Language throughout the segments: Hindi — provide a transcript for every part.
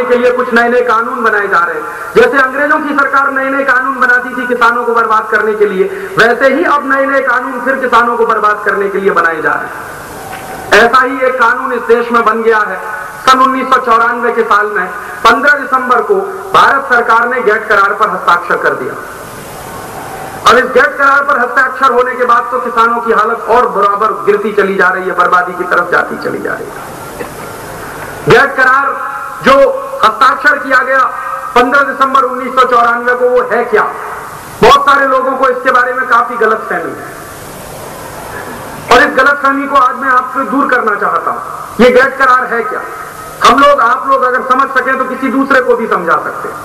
के लिए कुछ नए नए कानून बनाए जा रहे हैं। जैसे अंग्रेजों की सरकार नए नए कानून बनाती थी किसानों को बर्बाद करने के लिए, वैसे ही अब नए नए कानून फिर किसानों को बर्बाद करने के लिए बनाए जा रहे हैं। ऐसा ही एक कानून इस देश में बन गया है। सन 1994 के साल में 15 दिसंबर को भारत सरकार ने गेट करार पर हस्ताक्षर कर दिया। अब इस गेट करार पर हस्ताक्षर होने के बाद तो किसानों की हालत और बराबर गिरती चली जा रही है, बर्बादी की तरफ जाती चली जा रही है। गेट करार जो हस्ताक्षर किया गया 15 दिसंबर 1994 को, वो है क्या? बहुत सारे लोगों को इसके बारे में काफी गलतफहमी है और इस गलतफहमी को आज मैं आपसे दूर करना चाहता हूं। ये गेट करार है क्या? हम लोग, आप लोग अगर समझ सकें तो किसी दूसरे को भी समझा सकते हैं।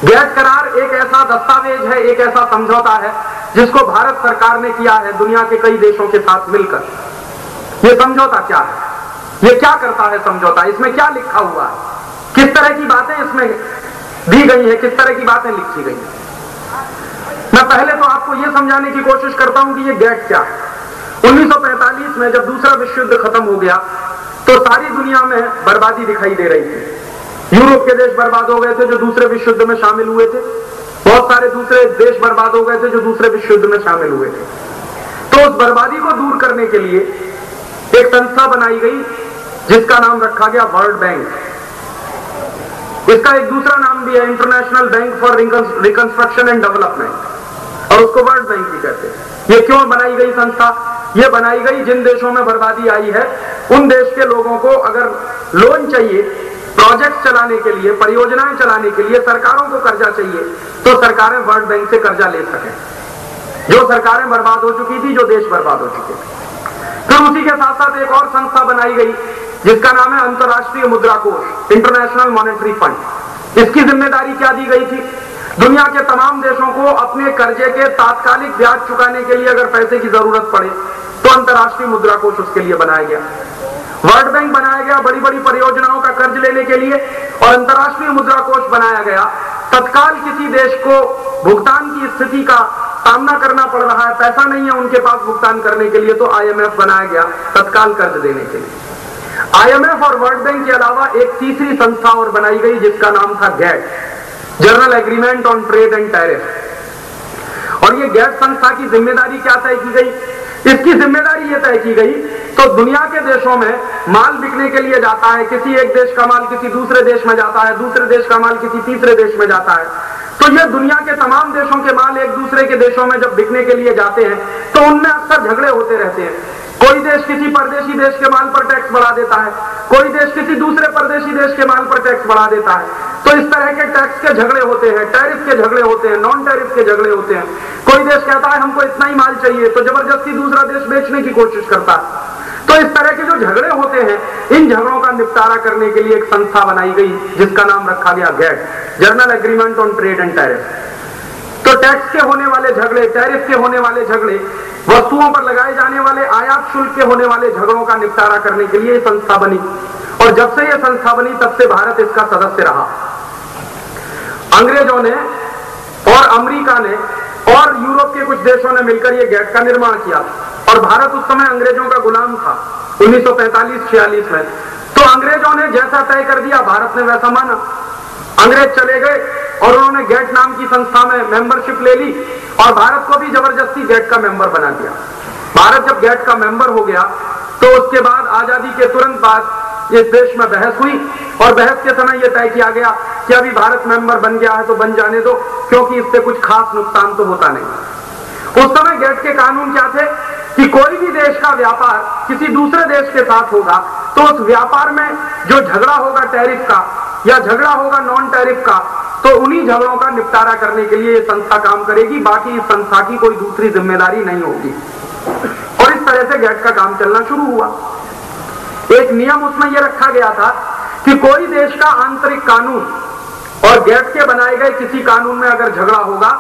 गेट करार एक ऐसा दस्तावेज है, एक ऐसा समझौता है जिसको भारत सरकार ने किया है दुनिया के कई देशों के साथ मिलकर। यह समझौता क्या है? ये क्या करता है समझौता? इसमें क्या लिखा हुआ है? किस तरह की बातें इसमें दी गई है? किस तरह की बातें लिखी गई है? मैं पहले तो आपको यह समझाने की कोशिश करता हूं कि ये गेट क्या है। 1945 में जब दूसरा विश्व युद्ध खत्म हो गया तो सारी दुनिया में बर्बादी दिखाई दे रही थी। यूरोप के देश बर्बाद हो गए थे जो दूसरे विश्व युद्ध में शामिल हुए थे। बहुत सारे दूसरे देश बर्बाद हो गए थे जो दूसरे विश्व युद्ध में शामिल हुए थे। तो उस बर्बादी को दूर करने के लिए एक संस्था बनाई गई जिसका नाम रखा गया वर्ल्ड बैंक। इसका एक दूसरा नाम भी है, international bank for reconstruction and development, और उसको वर्ल्ड बैंक भी कहते हैं। ये क्यों बनाई गई संस्था? ये बनाई गई जिन देशों में बर्बादी आई है उन देश के लोगों को अगर लोन चाहिए प्रोजेक्ट चलाने के लिए, परियोजनाएं चलाने के लिए, सरकारों को कर्जा चाहिए तो सरकारें वर्ल्ड बैंक से कर्जा ले सकें। जो सरकारें बर्बाद हो चुकी थी, जो देश बर्बाद हो चुके थे। फिर उसी के साथ साथ एक और संस्था बनाई गई जिसका नाम है अंतरराष्ट्रीय मुद्रा कोष, इंटरनेशनल मॉनेटरी फंड। इसकी जिम्मेदारी क्या दी गई थी? दुनिया के तमाम देशों को अपने कर्जे के तात्कालिक ब्याज चुकाने के लिए अगर पैसे की जरूरत पड़े तो अंतरराष्ट्रीय मुद्रा कोष उसके लिए बनाया गया। वर्ल्ड बैंक बनाया गया बड़ी बड़ी परियोजनाओं का कर्ज लेने के लिए, और अंतरराष्ट्रीय मुद्रा कोष बनाया गया तत्काल किसी देश को भुगतान की स्थिति का सामना करना पड़ रहा है, पैसा नहीं है उनके पास भुगतान करने के लिए, तो IMF बनाया गया तत्काल कर्ज देने के लिए। IMF और वर्ल्ड बैंक के अलावा एक तीसरी संस्था और बनाई गई जिसका नाम था GATT, general agreement on trade and tariff. और ये गेट संस्था की जिम्मेदारी क्या तय की गई? इसकी जिम्मेदारी ये तय की गई तो दुनिया के देशों में माल बिकने के लिए जाता है, किसी एक देश का माल किसी दूसरे देश में जाता है, दूसरे देश का माल किसी तीसरे देश में जाता है, तो ये दुनिया के तमाम देशों के माल एक दूसरे के देशों में जब बिकने के लिए जाते हैं तो उनमें अक्सर झगड़े होते रहते हैं। कोई देश किसी परदेशी देश के माल पर टैक्स बढ़ा देता है, कोई देश किसी दूसरे परदेशी देश के माल पर टैक्स बढ़ा देता है। तो इस तरह के टैक्स के झगड़े होते हैं, टैरिफ के झगड़े होते हैं, नॉन टैरिफ के झगड़े होते हैं। कोई देश कहता है हमको इतना ही माल चाहिए तो जबरदस्ती दूसरा देश बेचने की कोशिश करता है। तो इस तरह के जो झगड़े होते हैं, इन झगड़ों का निपटारा करने के लिए एक संस्था बनाई गई जिसका नाम रखा गया GATT, general agreement on trade and tariff. तो टैक्स के होने वाले झगड़े, टैरिफ के होने वाले झगड़े, वस्तुओं पर लगाए जाने वाले आयात शुल्क के होने वाले झगड़ों का निपटारा करने के लिए संस्था बनी, और जब से यह संस्था बनी तब से भारत इसका सदस्य रहा। अंग्रेजों ने और अमेरिका ने और यूरोप के कुछ देशों ने मिलकर यह गेट का निर्माण किया, और भारत उस समय अंग्रेजों का गुलाम था 1945-46 में। तो अंग्रेजों ने जैसा तय कर दिया भारत ने वैसा माना। अंग्रेज चले गए और उन्होंने गेट नाम की संस्था में मेंबरशिप ले ली और भारत को भी जबरदस्ती गेट का मेंबर बना दिया। भारत जब गेट का मेंबर हो गया तो उसके बाद आजादी के तुरंत बाद इस देश में बहस हुई, और बहस के समय यह तय किया गया कि अभी भारत मेंबर बन गया है तो बन जाने दो, क्योंकि इससे कुछ खास नुकसान तो होता नहीं। उस समय गेट के कानून क्या थे कि कोई भी देश का व्यापार किसी दूसरे देश के साथ होगा तो उस व्यापार में जो झगड़ा होगा टैरिफ का या झगड़ा होगा नॉन टैरिफ का, तो उन्हीं झगड़ों का निपटारा करने के लिए ये संस्था काम करेगी, बाकी इस संस्था की कोई दूसरी जिम्मेदारी नहीं होगी। और इस तरह से गेट का काम चलना शुरू हुआ। एक नियम उसमें यह रखा गया था कि कोई देश का आंतरिक कानून और गेट के बनाए गए किसी कानून में अगर झगड़ा होगा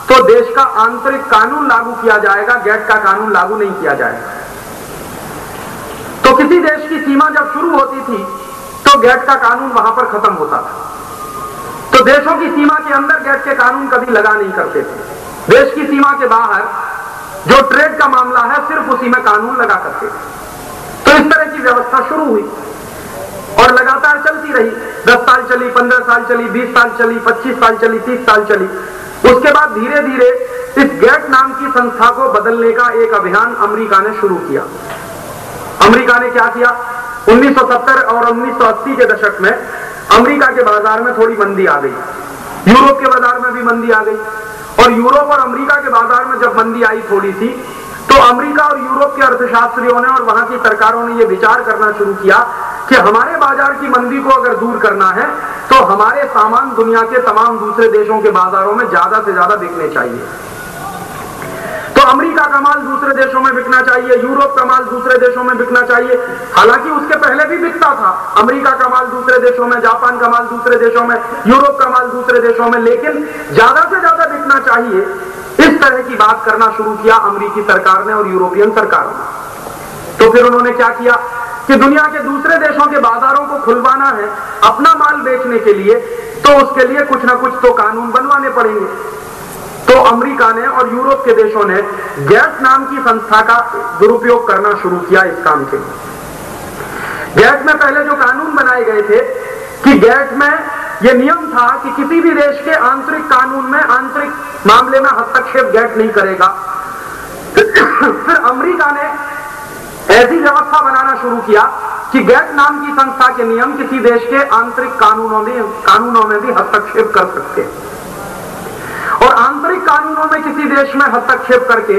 तो देश का आंतरिक कानून लागू किया जाएगा, गेट का कानून लागू नहीं किया जाएगा। तो किसी देश की सीमा जब शुरू होती थी तो गेट का कानून वहां पर खत्म होता था। तो देशों की सीमा के अंदर गेट के कानून कभी लगा नहीं करते थे। देश की सीमा के बाहर जो ट्रेड का मामला है सिर्फ उसी में कानून लगा करते थे। तो इस तरह की व्यवस्था शुरू हुई। और लगातार चलती रही। 10 साल चली, 15 साल चली, 20 साल चली, 25 साल चली, 30 साल चली। उसके बाद धीरे धीरे इस गेट नाम की संस्था को बदलने का एक अभियान अमेरिका ने शुरू किया। अमेरिका ने क्या किया? 1970 और 1980 के दशक में अमेरिका के बाजार में थोड़ी मंदी आ गई, यूरोप के बाजार में भी मंदी आ गई। और यूरोप और अमेरिका के बाजार में जब मंदी आई थोड़ी सी, तो अमेरिका और यूरोप के अर्थशास्त्रियों ने और वहां की सरकारों ने यह विचार करना शुरू किया कि हमारे बाजार की मंदी को अगर दूर करना है तो हमारे सामान दुनिया के तमाम दूसरे देशों के बाजारों में ज्यादा से ज्यादा बिकने चाहिए। तो अमेरिका का माल दूसरे देशों में बिकना चाहिए, यूरोप का माल दूसरे देशों में बिकना चाहिए। हालांकि उसके पहले भी बिकता था, अमेरिका का माल दूसरे देशों में, जापान का माल दूसरे देशों में, यूरोप का माल दूसरे देशों में, लेकिन ज्यादा से ज्यादा बिकना चाहिए, इस तरह की बात करना शुरू किया अमेरिकी सरकार ने और यूरोपियन सरकारों ने। तो फिर उन्होंने क्या किया कि दुनिया के दूसरे देशों के बाजारों को खुलवाना है अपना माल बेचने के लिए, तो उसके लिए कुछ ना कुछ तो कानून बनवाने पड़ेंगे। तो अमेरिका ने और यूरोप के देशों ने गैट नाम की संस्था का दुरुपयोग करना शुरू किया इस काम के लिए। गैट में पहले जो कानून बनाए गए थे कि गैट में यह नियम था कि किसी भी देश के आंतरिक कानून में, आंतरिक मामले में हस्तक्षेप गैट नहीं करेगा। फिर अमेरिका ने ऐसी व्यवस्था बनाना शुरू किया कि गैट नाम की संस्था के नियम किसी देश के आंतरिक कानूनों में भी हस्तक्षेप कर सकते हैं। और आंतरिक कानूनों में किसी देश में हस्तक्षेप करके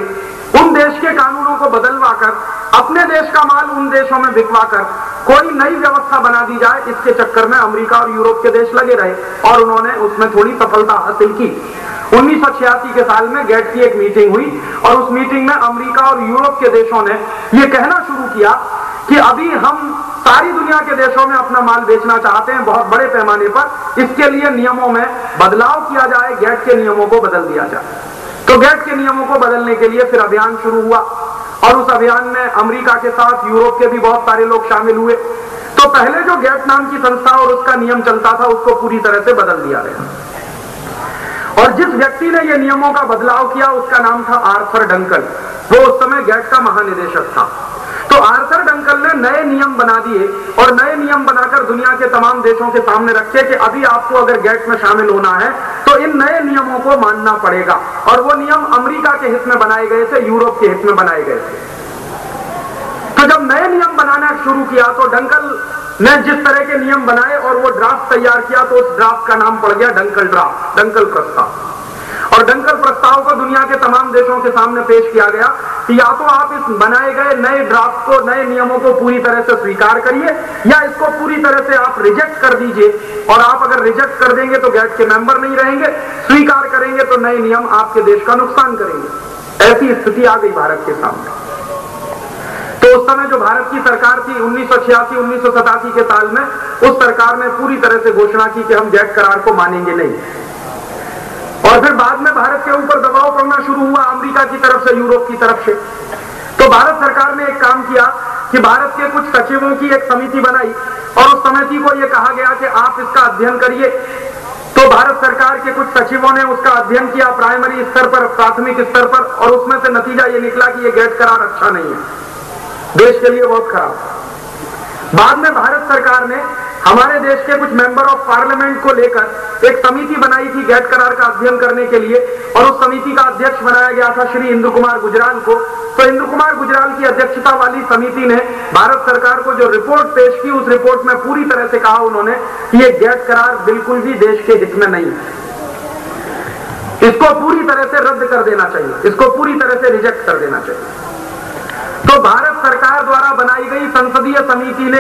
उन देश के कानूनों को बदलवा कर अपने देश का माल उन देशों में बिकवा कर कोई नई व्यवस्था बना दी जाए, इसके चक्कर में अमेरिका और यूरोप के देश लगे रहे और उन्होंने उसमें थोड़ी सफलता हासिल की। 1986 के साल में गैट की एक मीटिंग हुई और उस मीटिंग में अमेरिका और यूरोप के देशों ने यह कहना शुरू किया कि अभी हम सारी दुनिया के देशों में अपना माल बेचना चाहते हैं बहुत बड़े पैमाने पर, इसके लिए नियमों में बदलाव किया जाए, गैट के नियमों को बदल दिया जाए। तो गैट के नियमों को बदलने के लिए फिर अभियान शुरू हुआ और उस अभियान में अमेरिका के साथ यूरोप के भी बहुत सारे लोग शामिल हुए। तो पहले जो गैट नाम की संस्था और उसका नियम चलता था उसको पूरी तरह से बदल दिया गया। और जिस व्यक्ति ने ये नियमों का बदलाव किया उसका नाम था आर्थर डंकन। वो उस समय गैट का महानिदेशक था। तो आर्थर डंकन ने नए नियम बना दिए और नए नियम बनाकर दुनिया के तमाम देशों के सामने रखे कि अभी आपको अगर गैट में शामिल होना है तो इन नए नियमों को मानना पड़ेगा। और वो नियम अमेरिका के हित में बनाए गए थे, यूरोप के हित में बनाए गए थे। तो जब नए नियम बनाना शुरू किया तो डंकन ने जिस तरह के नियम बनाए और वो ड्राफ्ट तैयार किया तो उस ड्राफ्ट का नाम पड़ गया डंकल ड्राफ्ट, डंकल प्रस्ताव। और डंकल प्रस्ताव को दुनिया के तमाम देशों के सामने पेश किया गया कि या तो आप इस बनाए गए नए ड्राफ्ट को, नए नियमों को पूरी तरह से स्वीकार करिए या इसको पूरी तरह से आप रिजेक्ट कर दीजिए। और आप अगर रिजेक्ट कर देंगे तो गैट के मेंबर नहीं रहेंगे, स्वीकार करेंगे तो नए नियम आपके देश का नुकसान करेंगे। ऐसी स्थिति आ गई भारत के सामने। तो उस समय जो भारत की सरकार थी 1986-1987 के साल में, उस सरकार ने पूरी तरह से घोषणा की कि हम गैट करार को मानेंगे नहीं। और फिर बाद में भारत के ऊपर दबाव पड़ना शुरू हुआ अमेरिका की तरफ से, यूरोप की तरफ से। तो भारत सरकार ने एक काम किया कि भारत के कुछ सचिवों की एक समिति बनाई और उस समिति को यह कहा गया कि आप इसका अध्ययन करिए। तो भारत सरकार के कुछ सचिवों ने उसका अध्ययन किया प्राइमरी स्तर पर, प्राथमिक स्तर पर, और उसमें से नतीजा ये निकला कि ये गैट करार अच्छा नहीं है, देश के लिए बहुत खराब। बाद में भारत सरकार ने हमारे देश के कुछ मेंबर ऑफ पार्लियामेंट को लेकर एक समिति बनाई थी गैट करार का अध्ययन करने के लिए और उस समिति का अध्यक्ष बनाया गया था श्री इंद्र कुमार गुजराल को। तो इंद्र कुमार गुजराल की अध्यक्षता वाली समिति ने भारत सरकार को जो रिपोर्ट पेश की, उस रिपोर्ट में पूरी तरह से कहा उन्होंने कि ये गैट करार बिल्कुल भी देश के हित में नहीं है, इसको पूरी तरह से रद्द कर देना चाहिए, इसको पूरी तरह से रिजेक्ट कर देना चाहिए। तो भारत सरकार द्वारा बनाई गई संसदीय समिति ने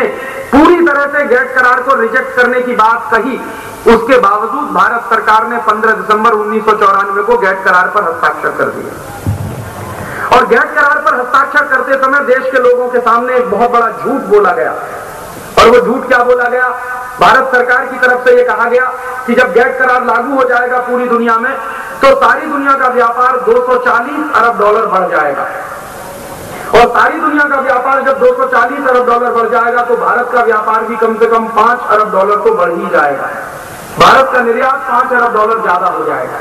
पूरी तरह से गैट करार को रिजेक्ट करने की बात कही। उसके बावजूद भारत सरकार ने 15 दिसंबर 1994 को गैट करार पर हस्ताक्षर कर दिए। और गैट करार पर हस्ताक्षर करते समय देश के लोगों के सामने एक बहुत बड़ा झूठ बोला गया। और वो झूठ क्या बोला गया? भारत सरकार की तरफ से यह कहा गया कि जब गैट करार लागू हो जाएगा पूरी दुनिया में तो सारी दुनिया का व्यापार 240 अरब डॉलर बढ़ जाएगा। और सारी दुनिया का व्यापार जब 240 अरब डॉलर बढ़ जाएगा तो भारत का व्यापार भी कम से कम 5 अरब डॉलर तो बढ़ ही जाएगा। भारत का निर्यात 5 अरब डॉलर ज्यादा हो जाएगा।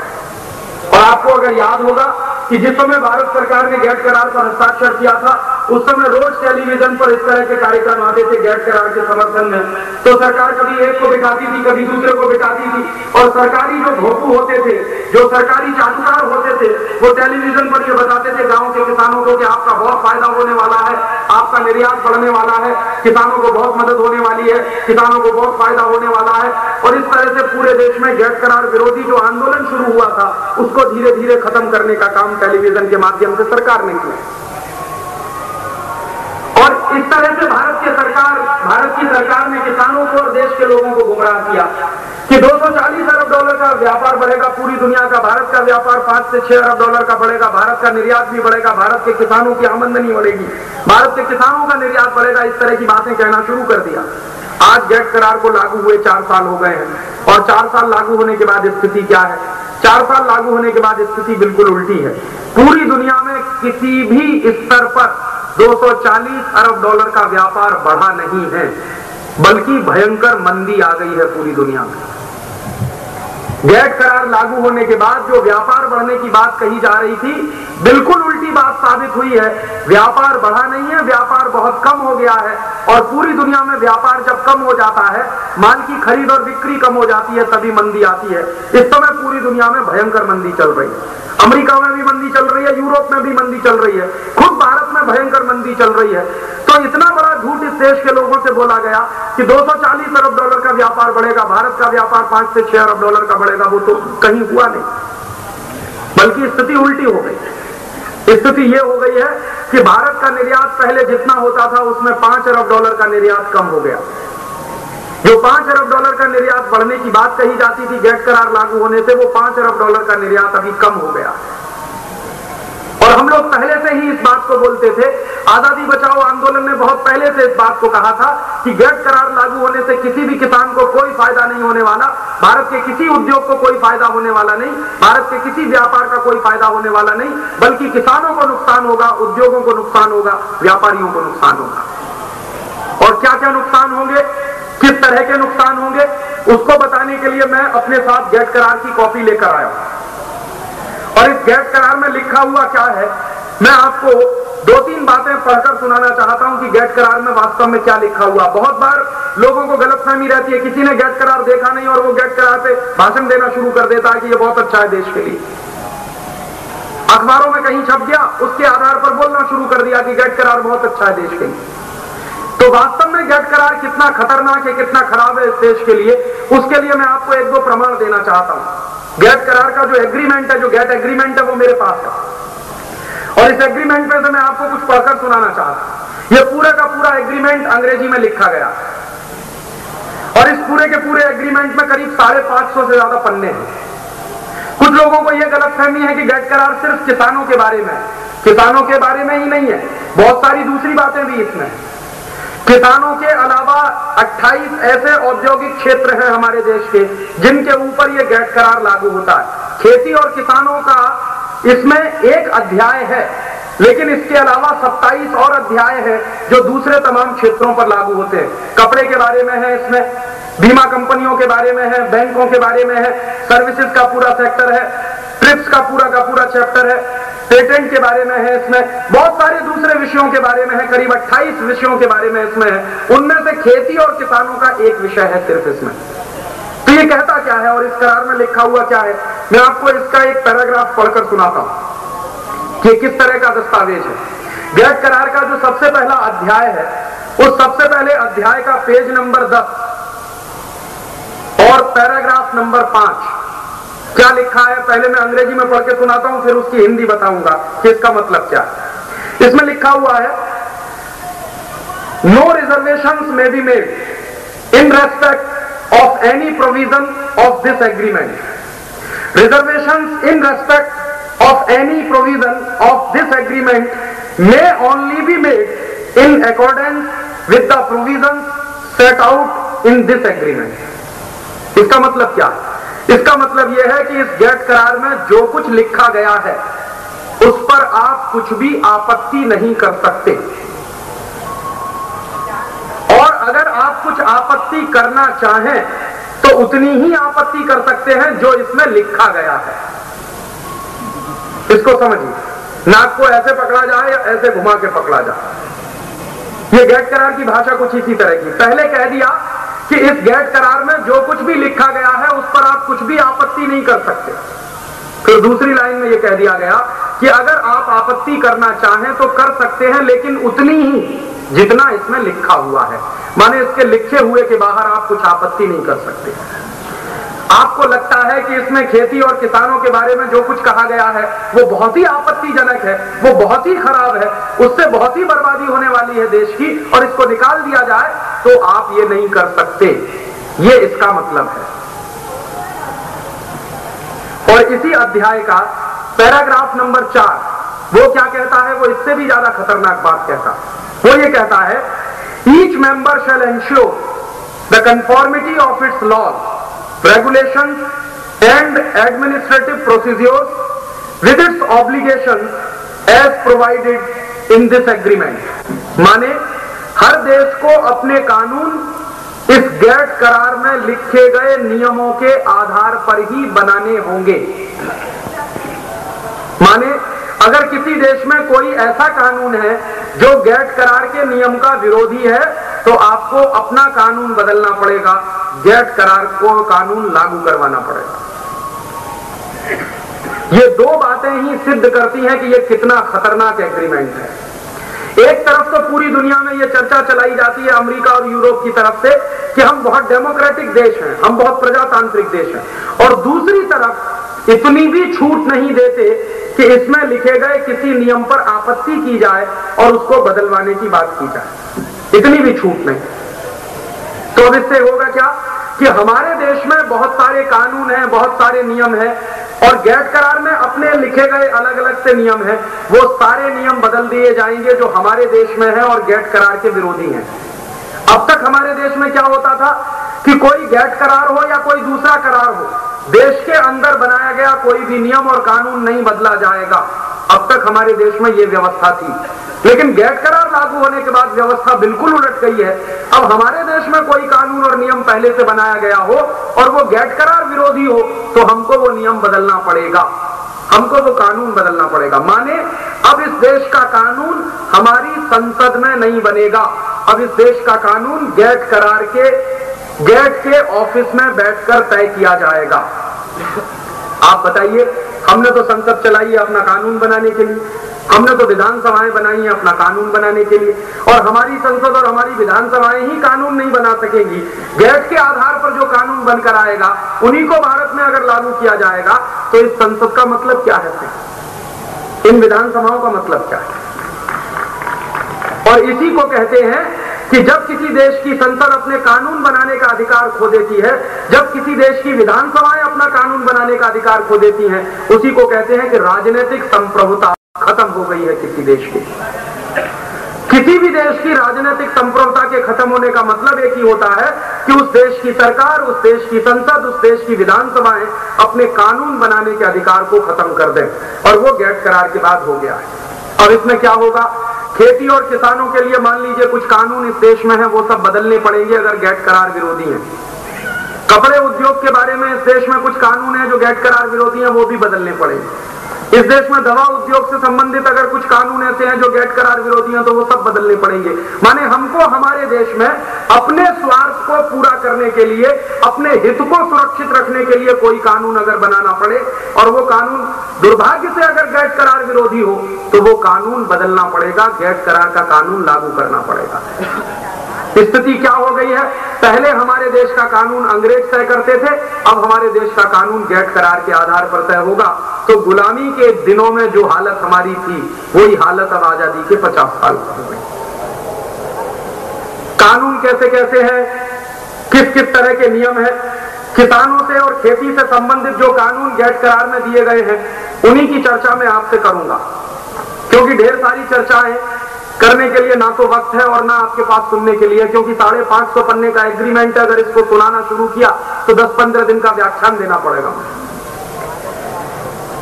और आपको अगर याद होगा कि जिस समय भारत सरकार ने गैट करार पर हस्ताक्षर किया था उस समय रोज टेलीविजन पर इस तरह के कार्यक्रम आते थे गैट करार के समर्थन में। तो सरकार कभी एक को बिठाती थी, कभी दूसरे को बिठाती थी, और सरकारी जो भोपू होते थे, जो सरकारी चाटुकार होते थे, वो टेलीविजन पर ये बताते थे गांव के किसानों को कि आपका बहुत फायदा होने वाला है, आपका निर्यात बढ़ने वाला है, किसानों को बहुत मदद होने वाली है, किसानों को बहुत फायदा होने वाला है। और इस तरह से पूरे देश में गैट करार विरोधी जो आंदोलन शुरू हुआ था उसको धीरे धीरे खत्म करने का काम टेलीविजन के माध्यम से सरकार ने किया। और इस तरह से भारत की सरकार ने किसानों को और देश के लोगों को गुमराह किया कि 240 अरब डॉलर का व्यापार बढ़ेगा पूरी दुनिया का, भारत का व्यापार 5 से 6 अरब डॉलर का बढ़ेगा, भारत का निर्यात भी बढ़ेगा, भारत के किसानों की आमदनी बढ़ेगी, भारत के किसानों का निर्यात बढ़ेगा। इस तरह की बातें कहना शुरू कर दिया। आज गैट करार को लागू हुए 4 साल हो गए हैं, और 4 साल लागू होने के बाद स्थिति क्या है? 4 साल लागू होने के बाद स्थिति बिल्कुल उल्टी है। पूरी दुनिया में किसी भी स्तर पर 240 अरब डॉलर का व्यापार बढ़ा नहीं है, बल्कि भयंकर मंदी आ गई है पूरी दुनिया में। गैट करार लागू होने के बाद जो व्यापार बढ़ने की बात कही जा रही थी, बिल्कुल उल्टी बात साबित हुई है। व्यापार बढ़ा नहीं है, व्यापार बहुत कम हो गया है। और पूरी दुनिया में व्यापार जब कम हो जाता है, माल की खरीद और बिक्री कम हो जाती है, तभी मंदी आती है। इस समय पूरी दुनिया में भयंकर मंदी चल रही है। अमेरिका में भी मंदी चल रही है, यूरोप में भी मंदी चल रही है, खुद भारत में भयंकर मंदी चल रही है। तो इतना बड़ा झूठ इस देश के लोगों से बोला गया कि 240 अरब डॉलर का व्यापार बढ़ेगा, भारत का व्यापार 5 से 6 अरब डॉलर का बढ़ेगा, वो तो कहीं हुआ नहीं, बल्कि स्थिति उल्टी हो गई। स्थिति ये हो गई है कि भारत का निर्यात पहले जितना होता था उसमें 5 अरब डॉलर का निर्यात कम हो गया। जो 5 अरब डॉलर का निर्यात बढ़ने की बात कही जाती थी गैट करार लागू होने से, वो 5 अरब डॉलर का निर्यात अभी कम हो गया। और हम लोग पहले से ही इस बात को बोलते थे, आजादी बचाओ आंदोलन ने बहुत पहले से इस बात को कहा था कि गैट करार लागू होने से किसी भी किसान को कोई फायदा नहीं होने वाला, भारत के किसी उद्योग को कोई फायदा होने वाला नहीं, भारत के किसी व्यापार का कोई फायदा होने वाला नहीं, बल्कि किसानों को नुकसान होगा, उद्योगों को नुकसान होगा, व्यापारियों को नुकसान होगा। और क्या क्या नुकसान होंगे, किस तरह के नुकसान होंगे, उसको बताने के लिए मैं अपने साथ गैट करार की कॉपी लेकर आया हूं। और इस गैट करार में लिखा हुआ क्या है, मैं आपको 2-3 बातें पढ़कर सुनाना चाहता हूं कि गैट करार में वास्तव में क्या लिखा हुआ। बहुत बार लोगों को गलतफहमी रहती है, किसी ने गैट करार देखा नहीं और वो गैट करार पे भाषण देना शुरू कर देता है कि ये बहुत अच्छा है देश के लिए। अखबारों में कहीं छप गया, उसके आधार पर बोलना शुरू कर दिया कि गैट करार बहुत अच्छा है देश के लिए। तो वास्तव में गैट करार कितना खतरनाक है, कितना खराब है इस देश के लिए, उसके लिए मैं आपको 1-2 प्रमाण देना चाहता हूं। गैट करार का जो एग्रीमेंट है, जो गैट एग्रीमेंट है, वो मेरे पास है, और इस एग्रीमेंट में से मैं आपको कुछ पढ़कर सुनाना चाहता हूं। ये पूरा का पूरा एग्रीमेंट अंग्रेजी में लिखा गया, और इस पूरे के पूरे एग्रीमेंट में करीब 550 से ज्यादा पन्ने हैं। कुछ लोगों को यह गलतफहमी है कि गैट करार सिर्फ किसानों के बारे में है। किसानों के बारे में ही नहीं है, बहुत सारी दूसरी बातें भी इसमें। किसानों के अलावा 28 ऐसे औद्योगिक क्षेत्र हैं हमारे देश के जिनके ऊपर यह गैट करार लागू होता है। खेती और किसानों का इसमें एक अध्याय है, लेकिन इसके अलावा 27 और अध्याय हैं जो दूसरे तमाम क्षेत्रों पर लागू होते हैं। कपड़े के बारे में है, इसमें बीमा कंपनियों के बारे में है, बैंकों के बारे में है, सर्विसेज का पूरा सेक्टर है, ट्रिप्स का पूरा चैप्टर है, पेटेंट के बारे में है, इसमें बहुत सारे दूसरे विषयों के बारे में है, करीब 28 विषयों के बारे में इसमें है। उनमें से खेती और किसानों का एक विषय है सिर्फ इसमें। तो ये कहता क्या है और इस करार में लिखा हुआ क्या है, मैं आपको इसका एक पैराग्राफ पढ़कर सुनाता हूं कि किस तरह का दस्तावेज है। गैट करार का जो सबसे पहला अध्याय है, उस सबसे पहले अध्याय का पेज नंबर 10 और पैराग्राफ नंबर 5 क्या लिखा है, पहले मैं अंग्रेजी में पढ़ के सुनाता हूं, फिर उसकी हिंदी बताऊंगा कि इसका मतलब क्या है। इसमें लिखा हुआ है, no reservations may be made in respect of any provision of this agreement. Reservations in respect of any provision of this agreement may only be made in accordance with the provisions set out in this agreement. इसका मतलब क्या है? इसका मतलब यह है कि इस गैट करार में जो कुछ लिखा गया है उस पर आप कुछ भी आपत्ति नहीं कर सकते, और अगर आप कुछ आपत्ति करना चाहें तो उतनी ही आपत्ति कर सकते हैं जो इसमें लिखा गया है। इसको समझिए, नाक को ऐसे पकड़ा जाए या ऐसे घुमा के पकड़ा जाए। ये गेट करार की भाषा कुछ इसी तरह की। पहले कह दिया कि इस गेट करार में जो कुछ भी लिखा गया है उस पर आप कुछ भी आपत्ति नहीं कर सकते। फिर दूसरी लाइन में यह कह दिया गया कि अगर आप आपत्ति करना चाहें तो कर सकते हैं, लेकिन उतनी ही जितना इसमें लिखा हुआ है। माने इसके लिखे हुए के बाहर आप कुछ आपत्ति नहीं कर सकते। आपको लगता है कि इसमें खेती और किसानों के बारे में जो कुछ कहा गया है वो बहुत ही आपत्तिजनक है, वो बहुत ही खराब है, उससे बहुत ही बर्बादी होने वाली है देश की, और इसको निकाल दिया जाए तो आप ये नहीं कर सकते, ये इसका मतलब है। और इसी अध्याय का पैराग्राफ नंबर 4 वो क्या कहता है, वो इससे भी ज्यादा खतरनाक बात कहता है। वो ये कहता है, each member shall ensure the conformity of its laws, regulations and administrative procedures with its obligations as provided in this agreement। माने हर देश को अपने कानून इस गेट करार में लिखे गए नियमों के आधार पर ही बनाने होंगे। माने अगर किसी देश में कोई ऐसा कानून है जो गेट करार के नियम का विरोधी है तो आपको अपना कानून बदलना पड़ेगा, गेट करार को कानून लागू करवाना पड़ेगा। ये दो बातें ही सिद्ध करती हैं कि ये कितना खतरनाक एग्रीमेंट है। एक तरफ तो पूरी दुनिया में ये चर्चा चलाई जाती है अमेरिका और यूरोप की तरफ से कि हम बहुत डेमोक्रेटिक देश हैं, हम बहुत प्रजातांत्रिक देश हैं, और दूसरी तरफ इतनी भी छूट नहीं देते कि इसमें लिखे गए किसी नियम पर आपत्ति की जाए और उसको बदलवाने की बात की जाए, इतनी भी छूट नहीं। तो अब इससे होगा क्या कि हमारे देश में बहुत सारे कानून हैं, बहुत सारे नियम हैं, और गेट करार में अपने लिखे गए अलग अलग से नियम हैं, वो सारे नियम बदल दिए जाएंगे जो हमारे देश में हैं और गेट करार के विरोधी हैं। अब तक हमारे देश में क्या होता था कि कोई गेट करार हो या कोई दूसरा करार हो, देश के अंदर बनाया गया कोई भी नियम और कानून नहीं बदला जाएगा। अब तक हमारे देश में यह व्यवस्था थी, लेकिन गेट करार लागू होने के बाद व्यवस्था बिल्कुल उलट गई है। अब हमारे देश में कोई कानून और नियम पहले से बनाया गया हो और वो गेट करार विरोधी हो तो हमको वो नियम बदलना पड़ेगा, हमको वो कानून बदलना पड़ेगा। माने अब इस देश का कानून हमारी संसद में नहीं बनेगा, अब इस देश का कानून गेट करार के गेट के ऑफिस में बैठकर तय किया जाएगा। आप बताइए, हमने तो संसद चलाई है अपना कानून बनाने के लिए, हमने तो विधानसभाएं बनाई है अपना कानून बनाने के लिए, और हमारी संसद और हमारी विधानसभाएं ही कानून नहीं बना सकेंगी। गेट के आधार पर जो कानून बनकर आएगा उन्हीं को भारत में अगर लागू किया जाएगा तो इस संसद का मतलब क्या है, इन विधानसभाओं का मतलब क्या है? और इसी को कहते हैं कि जब किसी देश की संसद अपने कानून बनाने का अधिकार खो देती है, जब किसी देश की विधानसभाएं अपना कानून बनाने का अधिकार खो देती हैं, उसी को कहते हैं कि राजनीतिक संप्रभुता खत्म हो गई है किसी देश की। किसी भी देश की राजनीतिक संप्रभुता के खत्म होने का मतलब एक ही होता है कि उस देश की सरकार, उस देश की संसद, उस देश की विधानसभाएं अपने कानून बनाने के अधिकार को खत्म कर दें, और वो गेट करार के बाद हो गया है। अब इसमें क्या होगा, खेती और किसानों के लिए मान लीजिए कुछ कानून इस देश में है वो सब बदलने पड़ेंगे अगर गेट करार विरोधी है। कपड़े उद्योग के बारे में इस देश में कुछ कानून है जो गेट करार विरोधी है, वो भी बदलने पड़ेंगे। इस देश में दवा उद्योग से संबंधित अगर कुछ कानून ऐसे हैं जो गेट करार विरोधी हैं तो वो सब बदलने पड़ेंगे। माने हमको हमारे देश में अपने स्वार्थ को पूरा करने के लिए, अपने हित को सुरक्षित रखने के लिए कोई कानून अगर बनाना पड़े और वो कानून दुर्भाग्य से अगर गेट करार विरोधी हो तो वो कानून बदलना पड़ेगा, गेट करार का कानून लागू करना पड़ेगा। स्थिति क्या हो गई है, पहले हमारे देश का कानून अंग्रेज तय करते थे, अब हमारे देश का कानून गेट करार के आधार पर तय होगा। तो गुलामी के दिनों में जो हालत हमारी थी वही हालत अब आजादी के 50 साल हो गई। कानून कैसे कैसे है, किस किस तरह के नियम है, किसानों से और खेती से संबंधित जो कानून गेट करार में दिए गए हैं उन्हीं की चर्चा मैं आपसे करूंगा, क्योंकि ढेर सारी चर्चाएं करने के लिए ना तो वक्त है और ना आपके पास सुनने के लिए, क्योंकि 550 पन्ने का एग्रीमेंट है, अगर इसको सुनाना शुरू किया तो 10-15 दिन का व्याख्यान देना पड़ेगा।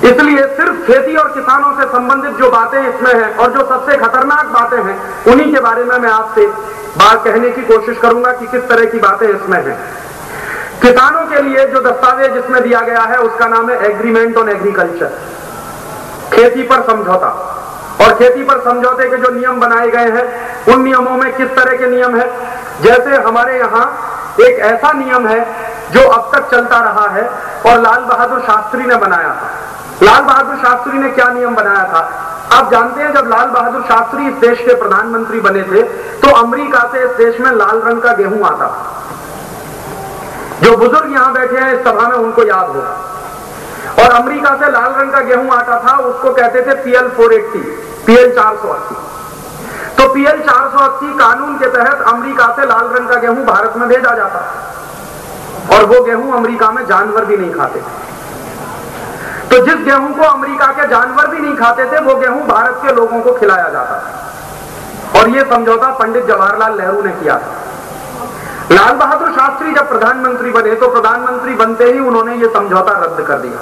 इसलिए सिर्फ खेती और किसानों से संबंधित जो बातें इसमें हैं और जो सबसे खतरनाक बातें हैं उन्हीं के बारे में मैं आपसे बात कहने की कोशिश करूंगा कि किस तरह की बातें इसमें हैं। किसानों के लिए जो दस्तावेज इसमें दिया गया है उसका नाम है एग्रीमेंट ऑन एग्रीकल्चर, खेती पर समझौता। और खेती पर समझौते के जो नियम बनाए गए हैं उन नियमों में किस तरह के नियम है। जैसे हमारे यहाँ एक ऐसा नियम है जो अब तक चलता रहा है और लाल बहादुर शास्त्री ने बनाया था। लाल बहादुर शास्त्री ने क्या नियम बनाया था? आप जानते हैं जब लाल बहादुर शास्त्री इस देश के प्रधानमंत्री बने थे तो अमेरिका से इस देश में लाल रंग का गेहूं आता था। जो बुजुर्ग यहां बैठे हैं इस सभा में उनको याद होगा। और अमेरिका से लाल रंग का गेहूं आता था, उसको कहते थे PL 480, PL 480। तो PL 480 कानून के तहत अमेरिका से लाल रंग का गेहूं भारत में भेजा जाता था और वो गेहूं अमेरिका में जानवर भी नहीं खाते थे। तो जिस गेहूं को अमेरिका के जानवर भी नहीं खाते थे वो गेहूं भारत के लोगों को खिलाया जाता था। और ये समझौता पंडित जवाहरलाल नेहरू ने किया था। लाल बहादुर शास्त्री जब प्रधानमंत्री बने तो प्रधानमंत्री बनते ही उन्होंने ये समझौता रद्द कर दिया।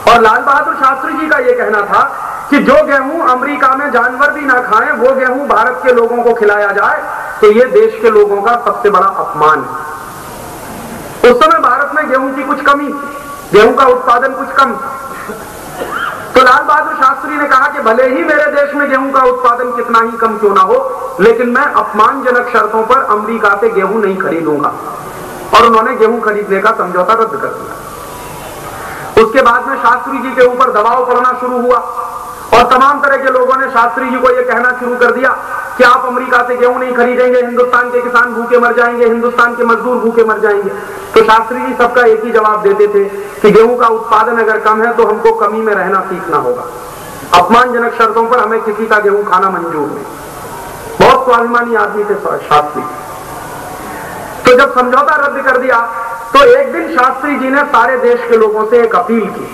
और लाल बहादुर शास्त्री जी का यह कहना था कि जो गेहूं अमेरिका में जानवर भी ना खाएं वो गेहूं भारत के लोगों को खिलाया जाए तो ये देश के लोगों का सबसे बड़ा अपमान है। उस समय भारत में गेहूं की कुछ कमी थी, गेहूं का उत्पादन कुछ कम था। तो लाल बहादुर शास्त्री ने कहा कि भले ही मेरे देश में गेहूं का उत्पादन कितना ही कम क्यों ना हो, लेकिन मैं अपमानजनक शर्तों पर अमेरिका से गेहूं नहीं खरीदूंगा। और उन्होंने गेहूं खरीदने का समझौता रद्द कर दिया। उसके बाद में शास्त्री जी के ऊपर दबाव पड़ना शुरू हुआ और तमाम तरह के लोगों ने शास्त्री जी को यह कहना शुरू कर दिया कि आप अमेरिका से गेहूं नहीं खरीदेंगे, हिंदुस्तान के किसान भूखे मर जाएंगे, हिंदुस्तान के मजदूर भूखे मर जाएंगे। तो शास्त्री जी सबका एक ही जवाब देते थे कि गेहूं का उत्पादन अगर कम है तो हमको कमी में रहना सीखना होगा। अपमानजनक शर्तों पर हमें किसी का गेहूं खाना मंजूर नहीं। बहुत स्वाभिमानी आदमी थे शास्त्री। तो जब समझौता रद्द कर दिया तो एक दिन शास्त्री जी ने सारे देश के लोगों से एक अपील की।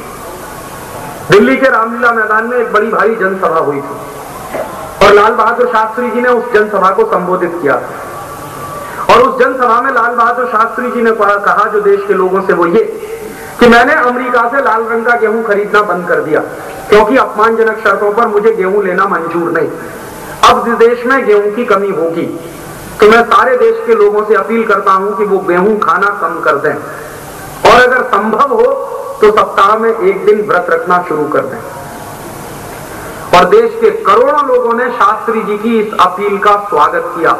दिल्ली के रामलीला मैदान में एक बड़ी भारी जनसभा हुई थी और लाल बहादुर शास्त्री जी ने उस जनसभा को संबोधित किया था। और उस जनसभा में लाल बहादुर शास्त्री जी ने कहा जो देश के लोगों से वो ये कि मैंने अमेरिका से लाल रंग का गेहूं खरीदना बंद कर दिया क्योंकि अपमानजनक शर्तों पर मुझे गेहूं लेना मंजूर नहीं। अब इस देश में गेहूं की कमी होगी तो मैं सारे देश के लोगों से अपील करता हूं कि वो गेहूं खाना कम कर दें और अगर संभव हो तो सप्ताह में एक दिन व्रत रखना शुरू कर दें। और देश के करोड़ों लोगों ने शास्त्री जी की इस अपील का स्वागत किया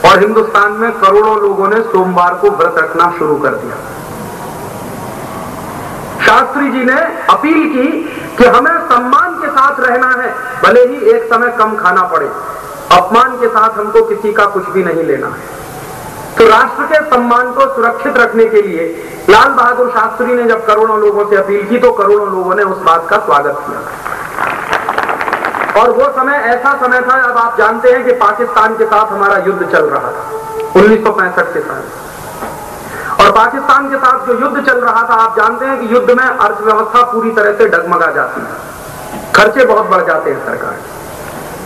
और हिंदुस्तान में करोड़ों लोगों ने सोमवार को व्रत रखना शुरू कर दिया। शास्त्री जी ने अपील की कि हमें सम्मान के साथ रहना है, भले ही एक समय कम खाना पड़े, अपमान के साथ हमको किसी का कुछ भी नहीं लेना है। तो राष्ट्र के सम्मान को सुरक्षित रखने के लिए लाल बहादुर शास्त्री ने जब करोड़ों लोगों से अपील की तो करोड़ों लोगों ने उस बात का स्वागत किया। और वो समय ऐसा समय था, अब आप जानते हैं कि पाकिस्तान के साथ हमारा युद्ध चल रहा था 1965 के साल। और पाकिस्तान के साथ जो युद्ध चल रहा था, आप जानते हैं कि युद्ध में अर्थव्यवस्था पूरी तरह से डगमगा जाती है, खर्चे बहुत बढ़ जाते हैं सरकार।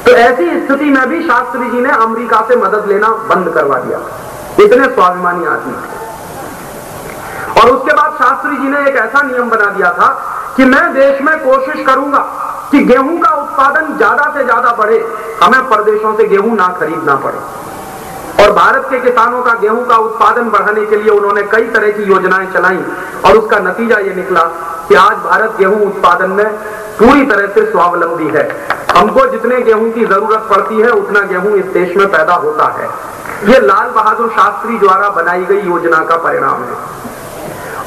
तो ऐसी स्थिति में भी शास्त्री जी ने अमेरिका से मदद लेना बंद करवा दिया। इतने स्वाभिमानी आदमी थे। और उसके बाद शास्त्री जी ने एक ऐसा नियम बना दिया था कि मैं देश में कोशिश करूंगा कि गेहूं का उत्पादन ज्यादा से ज्यादा बढ़े, हमें प्रदेशों से गेहूं ना खरीदना पड़े। और भारत के किसानों का गेहूं का उत्पादन बढ़ाने के लिए उन्होंने कई तरह की योजनाएं चलाई और उसका नतीजा ये निकला कि आज भारत गेहूं उत्पादन में पूरी तरह से स्वावलंबी है। हमको जितने गेहूं की जरूरत पड़ती है उतना गेहूं इस देश में पैदा होता है। ये लाल बहादुर शास्त्री द्वारा बनाई गई योजना का परिणाम है।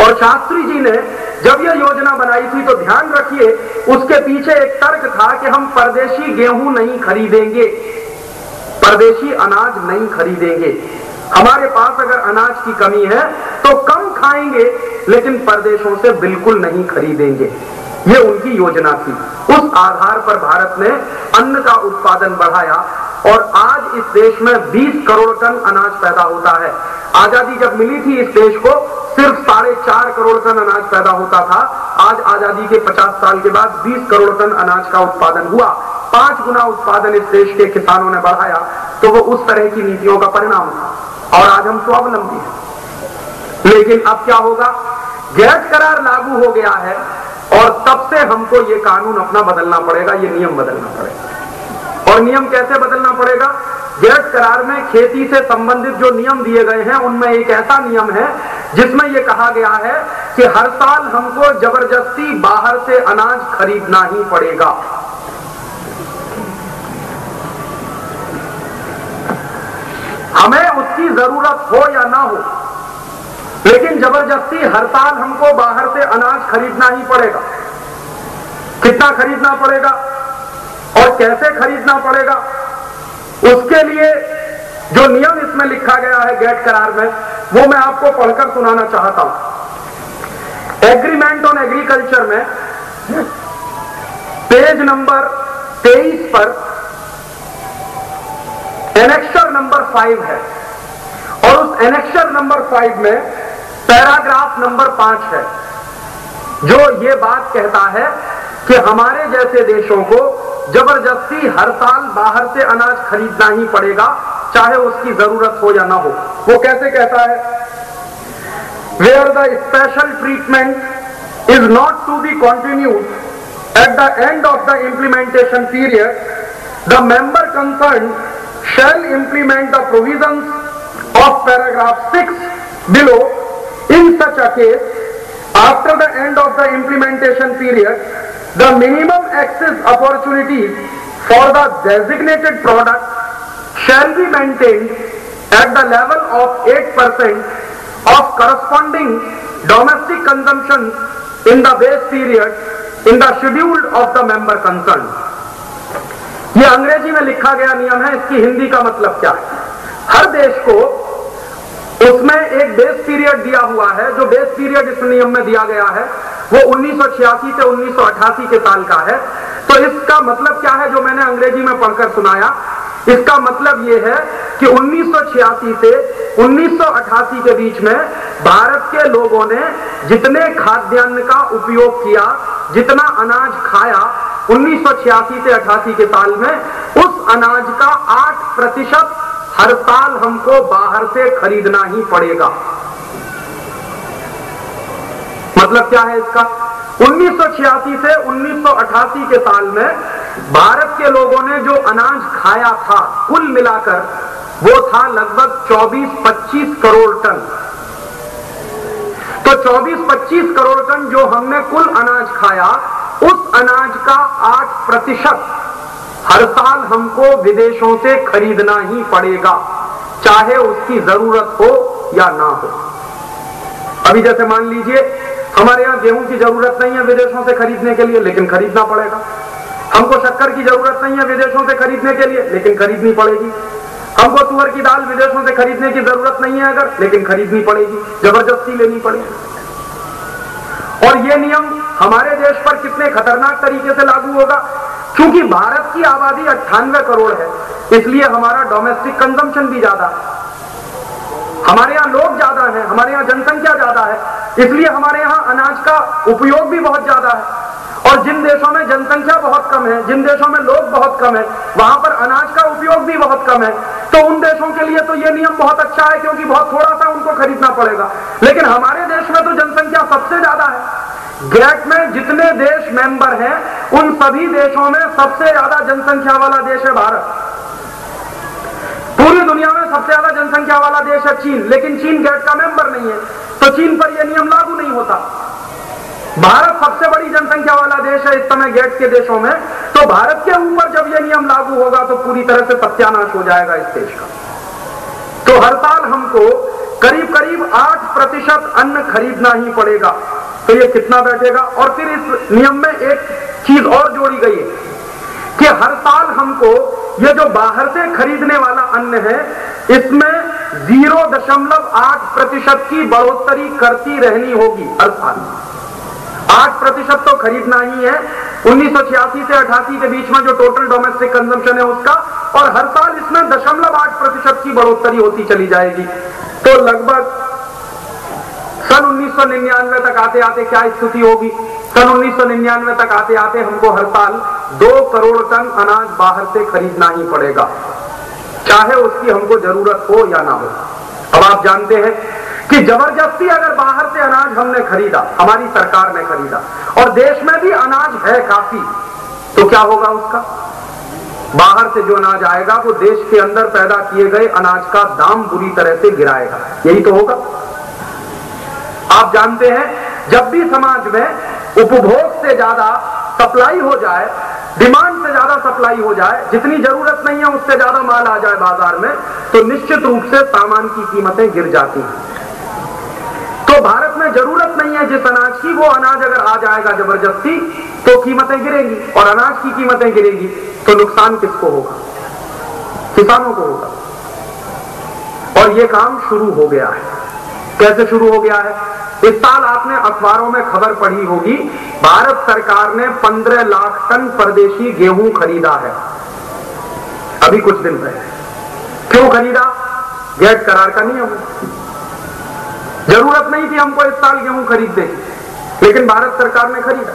और शास्त्री जी ने जब यह योजना बनाई थी तो ध्यान रखिए उसके पीछे एक तर्क था कि हम परदेशी गेहूं नहीं खरीदेंगे, परदेशी अनाज नहीं खरीदेंगे। हमारे पास अगर अनाज की कमी है तो कम खाएंगे लेकिन परदेशों से बिल्कुल नहीं खरीदेंगे। ये उनकी योजना थी। उस आधार पर भारत ने अन्न का उत्पादन बढ़ाया और आज इस देश में 20 करोड़ टन अनाज पैदा होता है। आजादी जब मिली थी इस देश को सिर्फ 4.5 करोड़ टन अनाज पैदा होता था। आज आजादी के 50 साल के बाद 20 करोड़ टन अनाज का उत्पादन हुआ। 5 गुना उत्पादन इस देश के किसानों ने बढ़ाया। तो वो उस तरह की नीतियों का परिणाम था और आज हम स्वावलंबी हैं। लेकिन अब क्या होगा, गैस करार लागू हो गया है और तब से हमको ये कानून अपना बदलना पड़ेगा, ये नियम बदलना पड़ेगा। और नियम कैसे बदलना पड़ेगा? गैस करार में खेती से संबंधित जो नियम दिए गए हैं उनमें एक ऐसा नियम है जिसमें यह कहा गया है कि हर साल हमको जबरदस्ती बाहर से अनाज खरीदना ही पड़ेगा। हमें उसकी जरूरत हो या ना हो, लेकिन जबरदस्ती हर साल हमको बाहर से अनाज खरीदना ही पड़ेगा। कितना खरीदना पड़ेगा और कैसे खरीदना पड़ेगा, उसके लिए जो नियम इसमें लिखा गया है गेट करार में, वो मैं आपको पढ़कर सुनाना चाहता हूं। एग्रीमेंट ऑन एग्रीकल्चर में पेज नंबर 23 पर एनेक्सर नंबर 5 है, और उस एनेक्सर नंबर 5 में पैराग्राफ नंबर 5 है, जो ये बात कहता है कि हमारे जैसे देशों को जबरदस्ती हर साल बाहर से अनाज खरीदना ही पड़ेगा, चाहे उसकी जरूरत हो या ना हो। वो कैसे कहता है? Where the special treatment is not to be continued at the end of the implementation period, the member concern shall implement the provisions of paragraph 6 below. In such a case, after the end of the implementation period, the minimum access opportunities for the designated product shall be maintained at the level of 8% of corresponding domestic consumption in the base period in the schedule of the member concerned. ये अंग्रेजी में लिखा गया नियम है, इसकी हिंदी का मतलब क्या है? हर देश को उसमें एक बेस पीरियड दिया हुआ है। जो बेस पीरियड इस नियम में दिया गया है वो 1986 से 1988 के साल का है। तो इसका मतलब क्या है, जो मैंने अंग्रेजी में पढ़कर सुनाया, इसका मतलब ये है कि 1986 से 1988 के बीच में भारत के लोगों ने जितने खाद्यान्न का उपयोग किया, जितना अनाज खाया 1986 से 88 के साल में, उस अनाज का 8% हर साल हमको बाहर से खरीदना ही पड़ेगा। मतलब क्या है इसका? 1986 से 1988 के साल में भारत के लोगों ने जो अनाज खाया था, कुल मिलाकर वो था लगभग 24-25 करोड़ टन। तो 24-25 करोड़ टन जो हमने कुल अनाज खाया, उस अनाज का 8% हर साल हमको विदेशों से खरीदना ही पड़ेगा, चाहे उसकी जरूरत हो या ना हो। अभी जैसे मान लीजिए हमारे यहां गेहूं की जरूरत नहीं है विदेशों से खरीदने के लिए, लेकिन खरीदना पड़ेगा। हमको शक्कर की जरूरत नहीं है विदेशों से खरीदने के लिए, लेकिन खरीदनी पड़ेगी। हमको तुअर की दाल विदेशों से खरीदने की जरूरत नहीं है अगर, लेकिन खरीदनी पड़ेगी, जबरदस्ती लेनी पड़ेगी। और ये नियम हमारे देश पर कितने खतरनाक तरीके से लागू होगा, क्योंकि भारत की आबादी 98 करोड़ है, इसलिए हमारा डोमेस्टिक कंजम्पशन भी ज्यादा है। हमारे यहाँ लोग ज्यादा हैं, हमारे यहाँ जनसंख्या ज्यादा है, इसलिए हमारे यहाँ अनाज का उपयोग भी बहुत ज्यादा है। और जिन देशों में जनसंख्या बहुत कम है, जिन देशों में लोग बहुत कम है, वहां पर अनाज का उपयोग भी बहुत कम है। तो उन देशों के लिए तो ये नियम बहुत अच्छा है, क्योंकि बहुत थोड़ा सा उनको खरीदना पड़ेगा। लेकिन हमारे देश में तो जनसंख्या सबसे ज्यादा है। गेट में जितने देश मेंबर हैं, उन सभी देशों में सबसे ज्यादा जनसंख्या वाला देश है भारत। पूरी दुनिया में सबसे ज्यादा जनसंख्या वाला देश है चीन, लेकिन चीन गेट का मेंबर नहीं है, तो चीन पर यह नियम लागू नहीं होता। भारत सबसे बड़ी जनसंख्या वाला देश है इस समय गेट के देशों में, तो भारत के ऊपर जब यह नियम लागू होगा तो पूरी तरह से सत्यानाश हो जाएगा इस देश का। तो हर साल हमको करीब करीब 8% अन्न खरीदना ही पड़ेगा। तो ये कितना बैठेगा? और फिर इस नियम में एक चीज और जोड़ी गई है कि हर साल हमको ये जो बाहर से खरीदने वाला अन्न है, इसमें 0.8% की बढ़ोतरी करती रहनी होगी हर साल। 8% तो खरीदना ही है 1986 से 88 के बीच में जो टोटल डोमेस्टिक कंजम्पशन है उसका, और हर साल इसमें 0.8% की बढ़ोतरी होती चली जाएगी। तो लगभग सन 1999 तक आते आते क्या स्थिति होगी? सन 1999 तक आते आते हमको हर साल 2 करोड़ टन अनाज बाहर से खरीदना ही पड़ेगा, चाहे उसकी हमको जरूरत हो या ना हो। अब आप जानते हैं कि जबरदस्ती अगर बाहर से अनाज हमने खरीदा, हमारी सरकार ने खरीदा, और देश में भी अनाज है काफी, तो क्या होगा उसका? बाहर से जो अनाज आएगा वो देश के अंदर पैदा किए गए अनाज का दाम बुरी तरह से गिराएगा। यही तो होगा। आप जानते हैं जब भी समाज में उपभोग से ज्यादा सप्लाई हो जाए, डिमांड से ज्यादा सप्लाई हो जाए, जितनी जरूरत नहीं है उससे ज्यादा माल आ जाए बाजार में, तो निश्चित रूप से सामान की कीमतें गिर जाती हैं। तो भारत में जरूरत नहीं है जिस अनाज की, वो अनाज अगर आ जाएगा जबरदस्ती तो कीमतें गिरेंगी, और अनाज की कीमतें गिरेगी तो नुकसान किसको होगा? किसानों को होगा। और ये काम शुरू हो गया है। कैसे शुरू हो गया है? इस साल आपने अखबारों में खबर पढ़ी होगी, भारत सरकार ने 15 लाख टन परदेशी गेहूं खरीदा है अभी कुछ दिन पहले। क्यों खरीदा? गैट करार का नियम। जरूरत नहीं थी हमको इस साल गेहूं खरीदने की, लेकिन भारत सरकार ने खरीदा।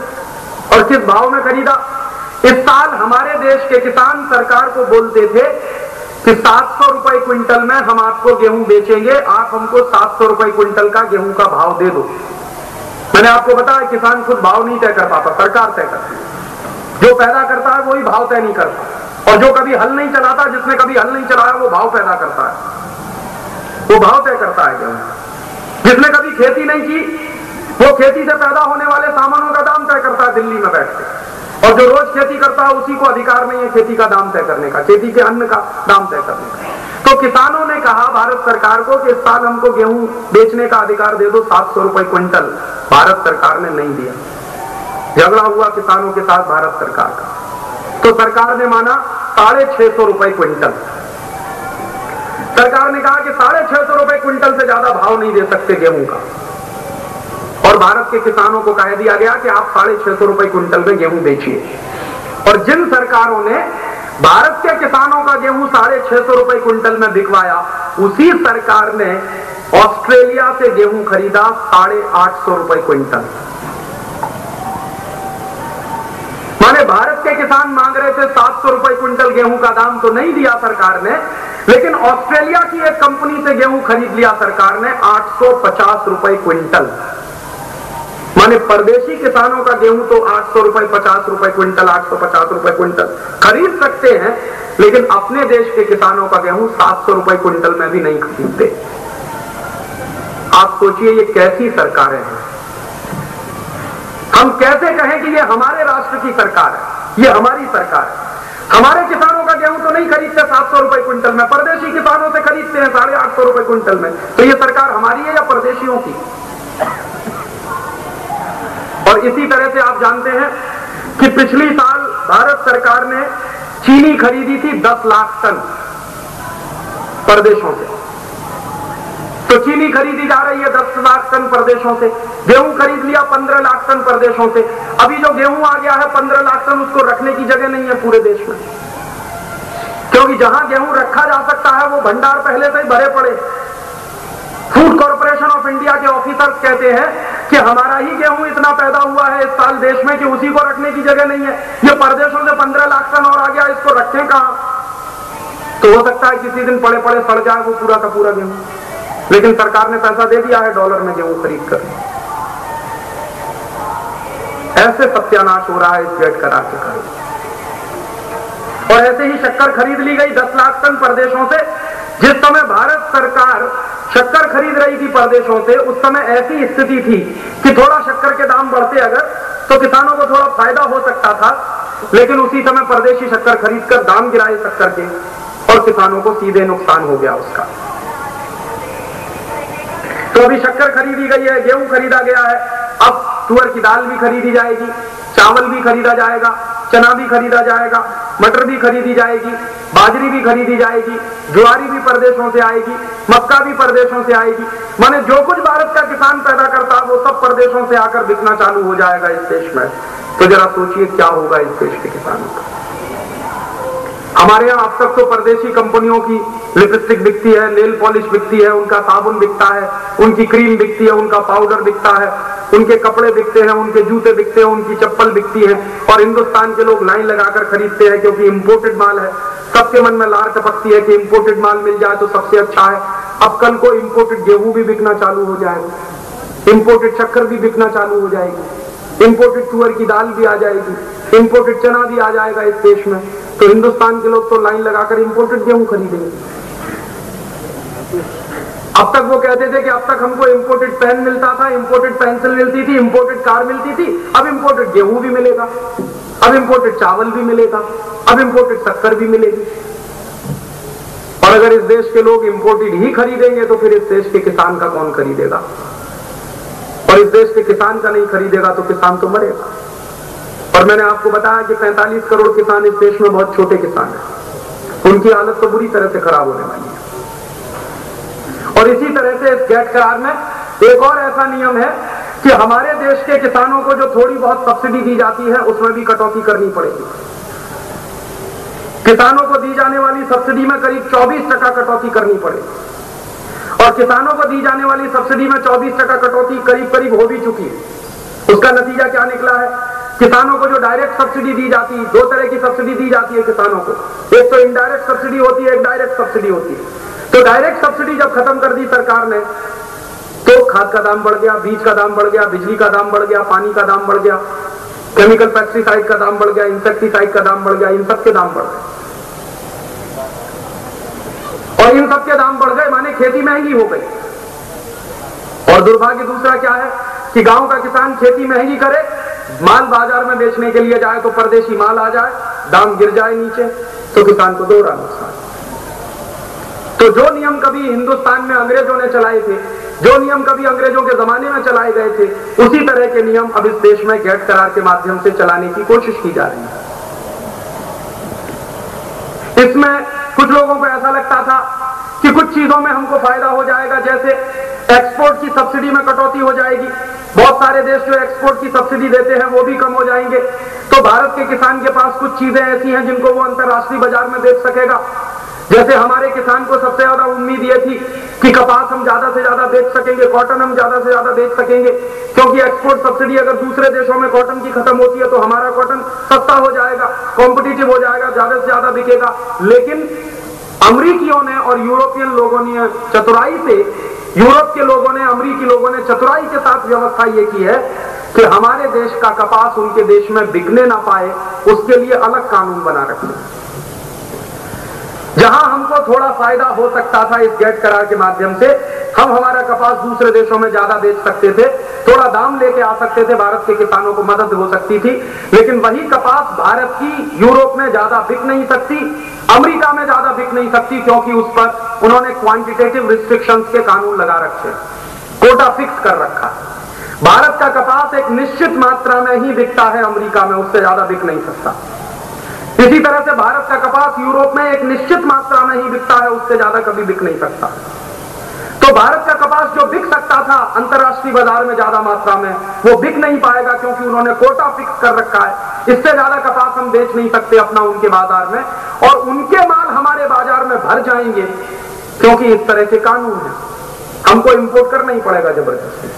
और किस भाव में खरीदा? इस साल हमारे देश के किसान सरकार को बोलते थे कि 700 रुपए क्विंटल में हम आपको गेहूं बेचेंगे, आप हमको 700 रुपए क्विंटल का गेहूं का भाव दे दो। मैंने आपको बताया किसान खुद भाव नहीं तय कर पाता, सरकार तय करती है। जो पैदा करता है वही भाव तय नहीं करता, और जो कभी हल नहीं चलाता, जिसने कभी हल नहीं चलाया, वो भाव पैदा करता है, वो भाव तय करता है गेहूं। जिसने कभी खेती नहीं की, वो खेती से पैदा होने वाले सामानों का दाम तय करता है दिल्ली में बैठ के, और जो रोज खेती करता है उसी को अधिकार नहीं है खेती का दाम तय करने का, खेती के अन्न का दाम तय करने का। तो किसानों ने कहा भारत सरकार को कि इस साल हमको गेहूं बेचने का अधिकार दे दो 700 रुपए क्विंटल। भारत सरकार ने नहीं दिया। झगड़ा हुआ किसानों के साथ भारत सरकार का, तो सरकार ने माना 650 रुपए क्विंटल। सरकार ने कहा कि 650 रुपए क्विंटल से ज्यादा भाव नहीं दे सकते गेहूं का, और भारत के किसानों को कह दिया गया कि आप 650 रुपए क्विंटल में गेहूं बेचिए। और जिन सरकारों ने भारत के किसानों का गेहूं 650 रुपए क्विंटल में बिकवाया, उसी सरकार ने ऑस्ट्रेलिया से गेहूं खरीदा 850 रुपए क्विंटल। माने भारत के किसान मांग रहे थे 700 रुपए क्विंटल गेहूं का दाम, तो नहीं दिया सरकार ने, लेकिन ऑस्ट्रेलिया की एक कंपनी से गेहूं खरीद लिया सरकार ने 850 रुपए क्विंटल। माने परदेशी किसानों का गेहूं तो 800 रुपए 50 रुपए क्विंटल, 850 रुपए क्विंटल खरीद सकते हैं, लेकिन अपने देश के किसानों का गेहूं 700 रुपए क्विंटल में भी नहीं खरीदते। आप सोचिए ये कैसी सरकारें हैं। हम कैसे कहें कि ये हमारे राष्ट्र की सरकार है, ये हमारी सरकार है। हमारे किसानों का गेहूं तो नहीं खरीदते 700 रुपए क्विंटल में, परदेशी किसानों से खरीदते हैं 850 रुपए क्विंटल में। तो ये सरकार हमारी है या परदेशियों की? और इसी तरह से आप जानते हैं कि पिछली साल भारत सरकार ने चीनी खरीदी थी 10 लाख टन परदेशों से। तो चीनी खरीदी जा रही है 10 लाख टन परदेशों से। गेहूं खरीद लिया 15 लाख टन परदेशों से। अभी जो गेहूं आ गया है 15 लाख टन, उसको रखने की जगह नहीं है पूरे देश में, क्योंकि जहां गेहूं रखा जा सकता है वो भंडार पहले से ही भरे पड़े। फूड कॉर्पोरेशन ऑफ इंडिया के ऑफिसर्स कहते हैं कि हमारा ही गेहूं इतना पैदा हुआ है इस साल देश में कि उसी को रखने की जगह नहीं है। ये परदेशों से 15 लाख टन और आ गया, इसको रखें कहां? तो हो सकता है किसी दिन पड़े पड़े सड़ जाए वो पूरा का पूरा गेहूं, लेकिन सरकार ने पैसा दे दिया है डॉलर में गेहूं खरीद कर। ऐसे सत्यानाश हो रहा है इस गेट करार के कारण। और ऐसे ही शक्कर खरीद ली गई 10 लाख टन परदेशों से। जिस समय भारत सरकार शक्कर खरीद रही थी परदेशों से, उस समय ऐसी स्थिति थी कि थोड़ा शक्कर के दाम बढ़ते अगर तो किसानों को थोड़ा फायदा हो सकता था, लेकिन उसी समय परदेशी शक्कर खरीदकर दाम गिराए शक्कर के, और किसानों को सीधे नुकसान हो गया उसका। तो अभी शक्कर खरीदी गई है, गेहूं खरीदा गया है, अब तुअर की दाल भी खरीदी जाएगी, चावल भी खरीदा जाएगा, चना भी खरीदा जाएगा, मटर भी खरीदी जाएगी, बाजरी भी खरीदी जाएगी, ज्वारी भी परदेशों से आएगी, मक्का भी परदेशों से आएगी। माने जो कुछ भारत का किसान पैदा करता है वो सब परदेशों से आकर बिकना चालू हो जाएगा इस देश में। तो जरा सोचिए क्या होगा इस देश के किसानों का। हमारे यहाँ अब तक तो परदेशी कंपनियों की लिपस्टिक बिकती है, नेल पॉलिश बिकती है, उनका साबुन बिकता है, उनकी क्रीम बिकती है, उनका पाउडर बिकता है, उनके कपड़े बिकते हैं, उनके जूते बिकते हैं, उनकी चप्पल बिकती है, और हिंदुस्तान के लोग लाइन लगाकर खरीदते हैं क्योंकि इंपोर्टेड माल है। सबके मन में लार टपकती है कि इंपोर्टेड माल मिल जाए तो सबसे अच्छा है। अब कल को इंपोर्टेड गेहूं भी बिकना चालू हो जाएगा, इंपोर्टेड शक्कर भी बिकना चालू हो जाएगी, इंपोर्टेड तुअर की दाल भी आ जाएगी, इंपोर्टेड चना भी आ जाएगा इस देश में। तो हिंदुस्तान के लोग तो लाइन लगाकर इंपोर्टेड गेहूं खरीदेंगे। अब तक वो कहते थे कि अब तक हमको इंपोर्टेड पेन मिलता था, इंपोर्टेड पेंसिल मिलती थी, इंपोर्टेड कार मिलती थी, अब इंपोर्टेड गेहूं भी मिलेगा, अब इंपोर्टेड चावल भी मिलेगा, अब इंपोर्टेड शक्कर भी मिलेगी। और अगर इस देश के लोग इंपोर्टेड ही खरीदेंगे तो फिर इस देश के किसान का कौन खरीदेगा? और इस देश के किसान का नहीं खरीदेगा तो किसान तो मरेगा। और मैंने आपको बताया कि 45 करोड़ किसान इस देश में बहुत छोटे किसान हैं, उनकी हालत तो बुरी तरह से खराब होने वाली है। और इसी तरह से इस गैट करार में एक और ऐसा नियम है कि हमारे देश के किसानों को जो थोड़ी बहुत सब्सिडी दी जाती है उसमें भी कटौती करनी पड़ेगी। किसानों को दी जाने वाली सब्सिडी में करीब 24% कटौती करनी पड़ेगी। और किसानों को दी जाने वाली सब्सिडी में 24% कटौती करीब करीब हो भी चुकी है। उसका नतीजा क्या निकला है? किसानों को जो डायरेक्ट सब्सिडी दी जाती है, दो तरह की सब्सिडी दी जाती है किसानों को, एक तो इनडायरेक्ट सब्सिडी होती है, एक डायरेक्ट सब्सिडी होती है। तो डायरेक्ट सब्सिडी जब खत्म कर दी सरकार ने तो खाद का दाम बढ़ गया, बीज का दाम बढ़ गया, बिजली का दाम बढ़ गया, पानी का दाम बढ़ गया, केमिकल पेस्टिसाइड का दाम बढ़ गया, इंसेक्टिसाइड का दाम बढ़ गया, इन सबके दाम बढ़ गए। और इन सबके दाम बढ़ गए माने खेती महंगी हो गई। और दुर्भाग्य दूसरा क्या है कि गांव का किसान खेती महंगी करे, माल बाजार में बेचने के लिए जाए तो परदेशी माल आ जाए, दाम गिर जाए नीचे, तो किसान को दोहरा नुकसान। तो जो नियम कभी हिंदुस्तान में अंग्रेजों ने चलाए थे, जो नियम कभी अंग्रेजों के जमाने में चलाए गए थे, उसी तरह के नियम अब इस देश में गैट करार के माध्यम से चलाने की कोशिश की जा रही है। इसमें कुछ लोगों को ऐसा लगता था कि कुछ चीजों में हमको फायदा हो जाएगा, जैसे एक्सपोर्ट की सब्सिडी में कटौती हो जाएगी, बहुत सारे देश जो एक्सपोर्ट की सब्सिडी देते हैं वो भी कम हो जाएंगे, तो भारत के किसान के पास कुछ चीजें ऐसी हैं जिनको वो अंतरराष्ट्रीय बाजार में बेच सकेगा। जैसे हमारे किसान को सबसे ज्यादा उम्मीद ये थी कि कपास हम ज्यादा से ज्यादा बेच सकेंगे, कॉटन हम ज्यादा से ज्यादा बेच सकेंगे, क्योंकि एक्सपोर्ट सब्सिडी अगर दूसरे देशों में कॉटन की खत्म होती है तो हमारा कॉटन सस्ता हो जाएगा, कॉम्पिटिटिव हो जाएगा, ज्यादा से ज्यादा बिकेगा। लेकिन अमेरिकियों ने और यूरोपियन लोगों ने चतुराई से, यूरोप के लोगों ने, अमेरिकी लोगों ने चतुराई के साथ व्यवस्था ये की है कि हमारे देश का कपास उनके देश में बिकने ना पाए, उसके लिए अलग कानून बना रखे। जहां हमको थोड़ा फायदा हो सकता था इस गैट करार के माध्यम से, हम हमारा कपास दूसरे देशों में ज्यादा बेच सकते थे, थोड़ा दाम लेके आ सकते थे, भारत के किसानों को मदद हो सकती थी। लेकिन वही कपास भारत की यूरोप में ज्यादा बिक नहीं सकती, अमेरिका में ज्यादा बिक नहीं सकती, क्योंकि उस पर उन्होंने क्वांटिटेटिव रिस्ट्रिक्शंस के कानून लगा रखे, कोटा फिक्स कर रखा। भारत का कपास एक निश्चित मात्रा में ही बिकता है अमेरिका में, उससे ज्यादा बिक नहीं सकता। इसी तरह से भारत का कपास यूरोप में एक निश्चित मात्रा में ही बिकता है, उससे ज्यादा कभी बिक नहीं सकता। तो भारत का कपास जो बिक सकता था अंतरराष्ट्रीय बाजार में ज्यादा मात्रा में, वो बिक नहीं पाएगा, क्योंकि उन्होंने कोटा फिक्स कर रखा है। इससे ज्यादा कपास हम बेच नहीं सकते अपना उनके बाजार में, और उनके माल हमारे बाजार में भर जाएंगे, क्योंकि इस तरह के कानून है। हमको इंपोर्ट करना ही पड़ेगा जबरदस्ती,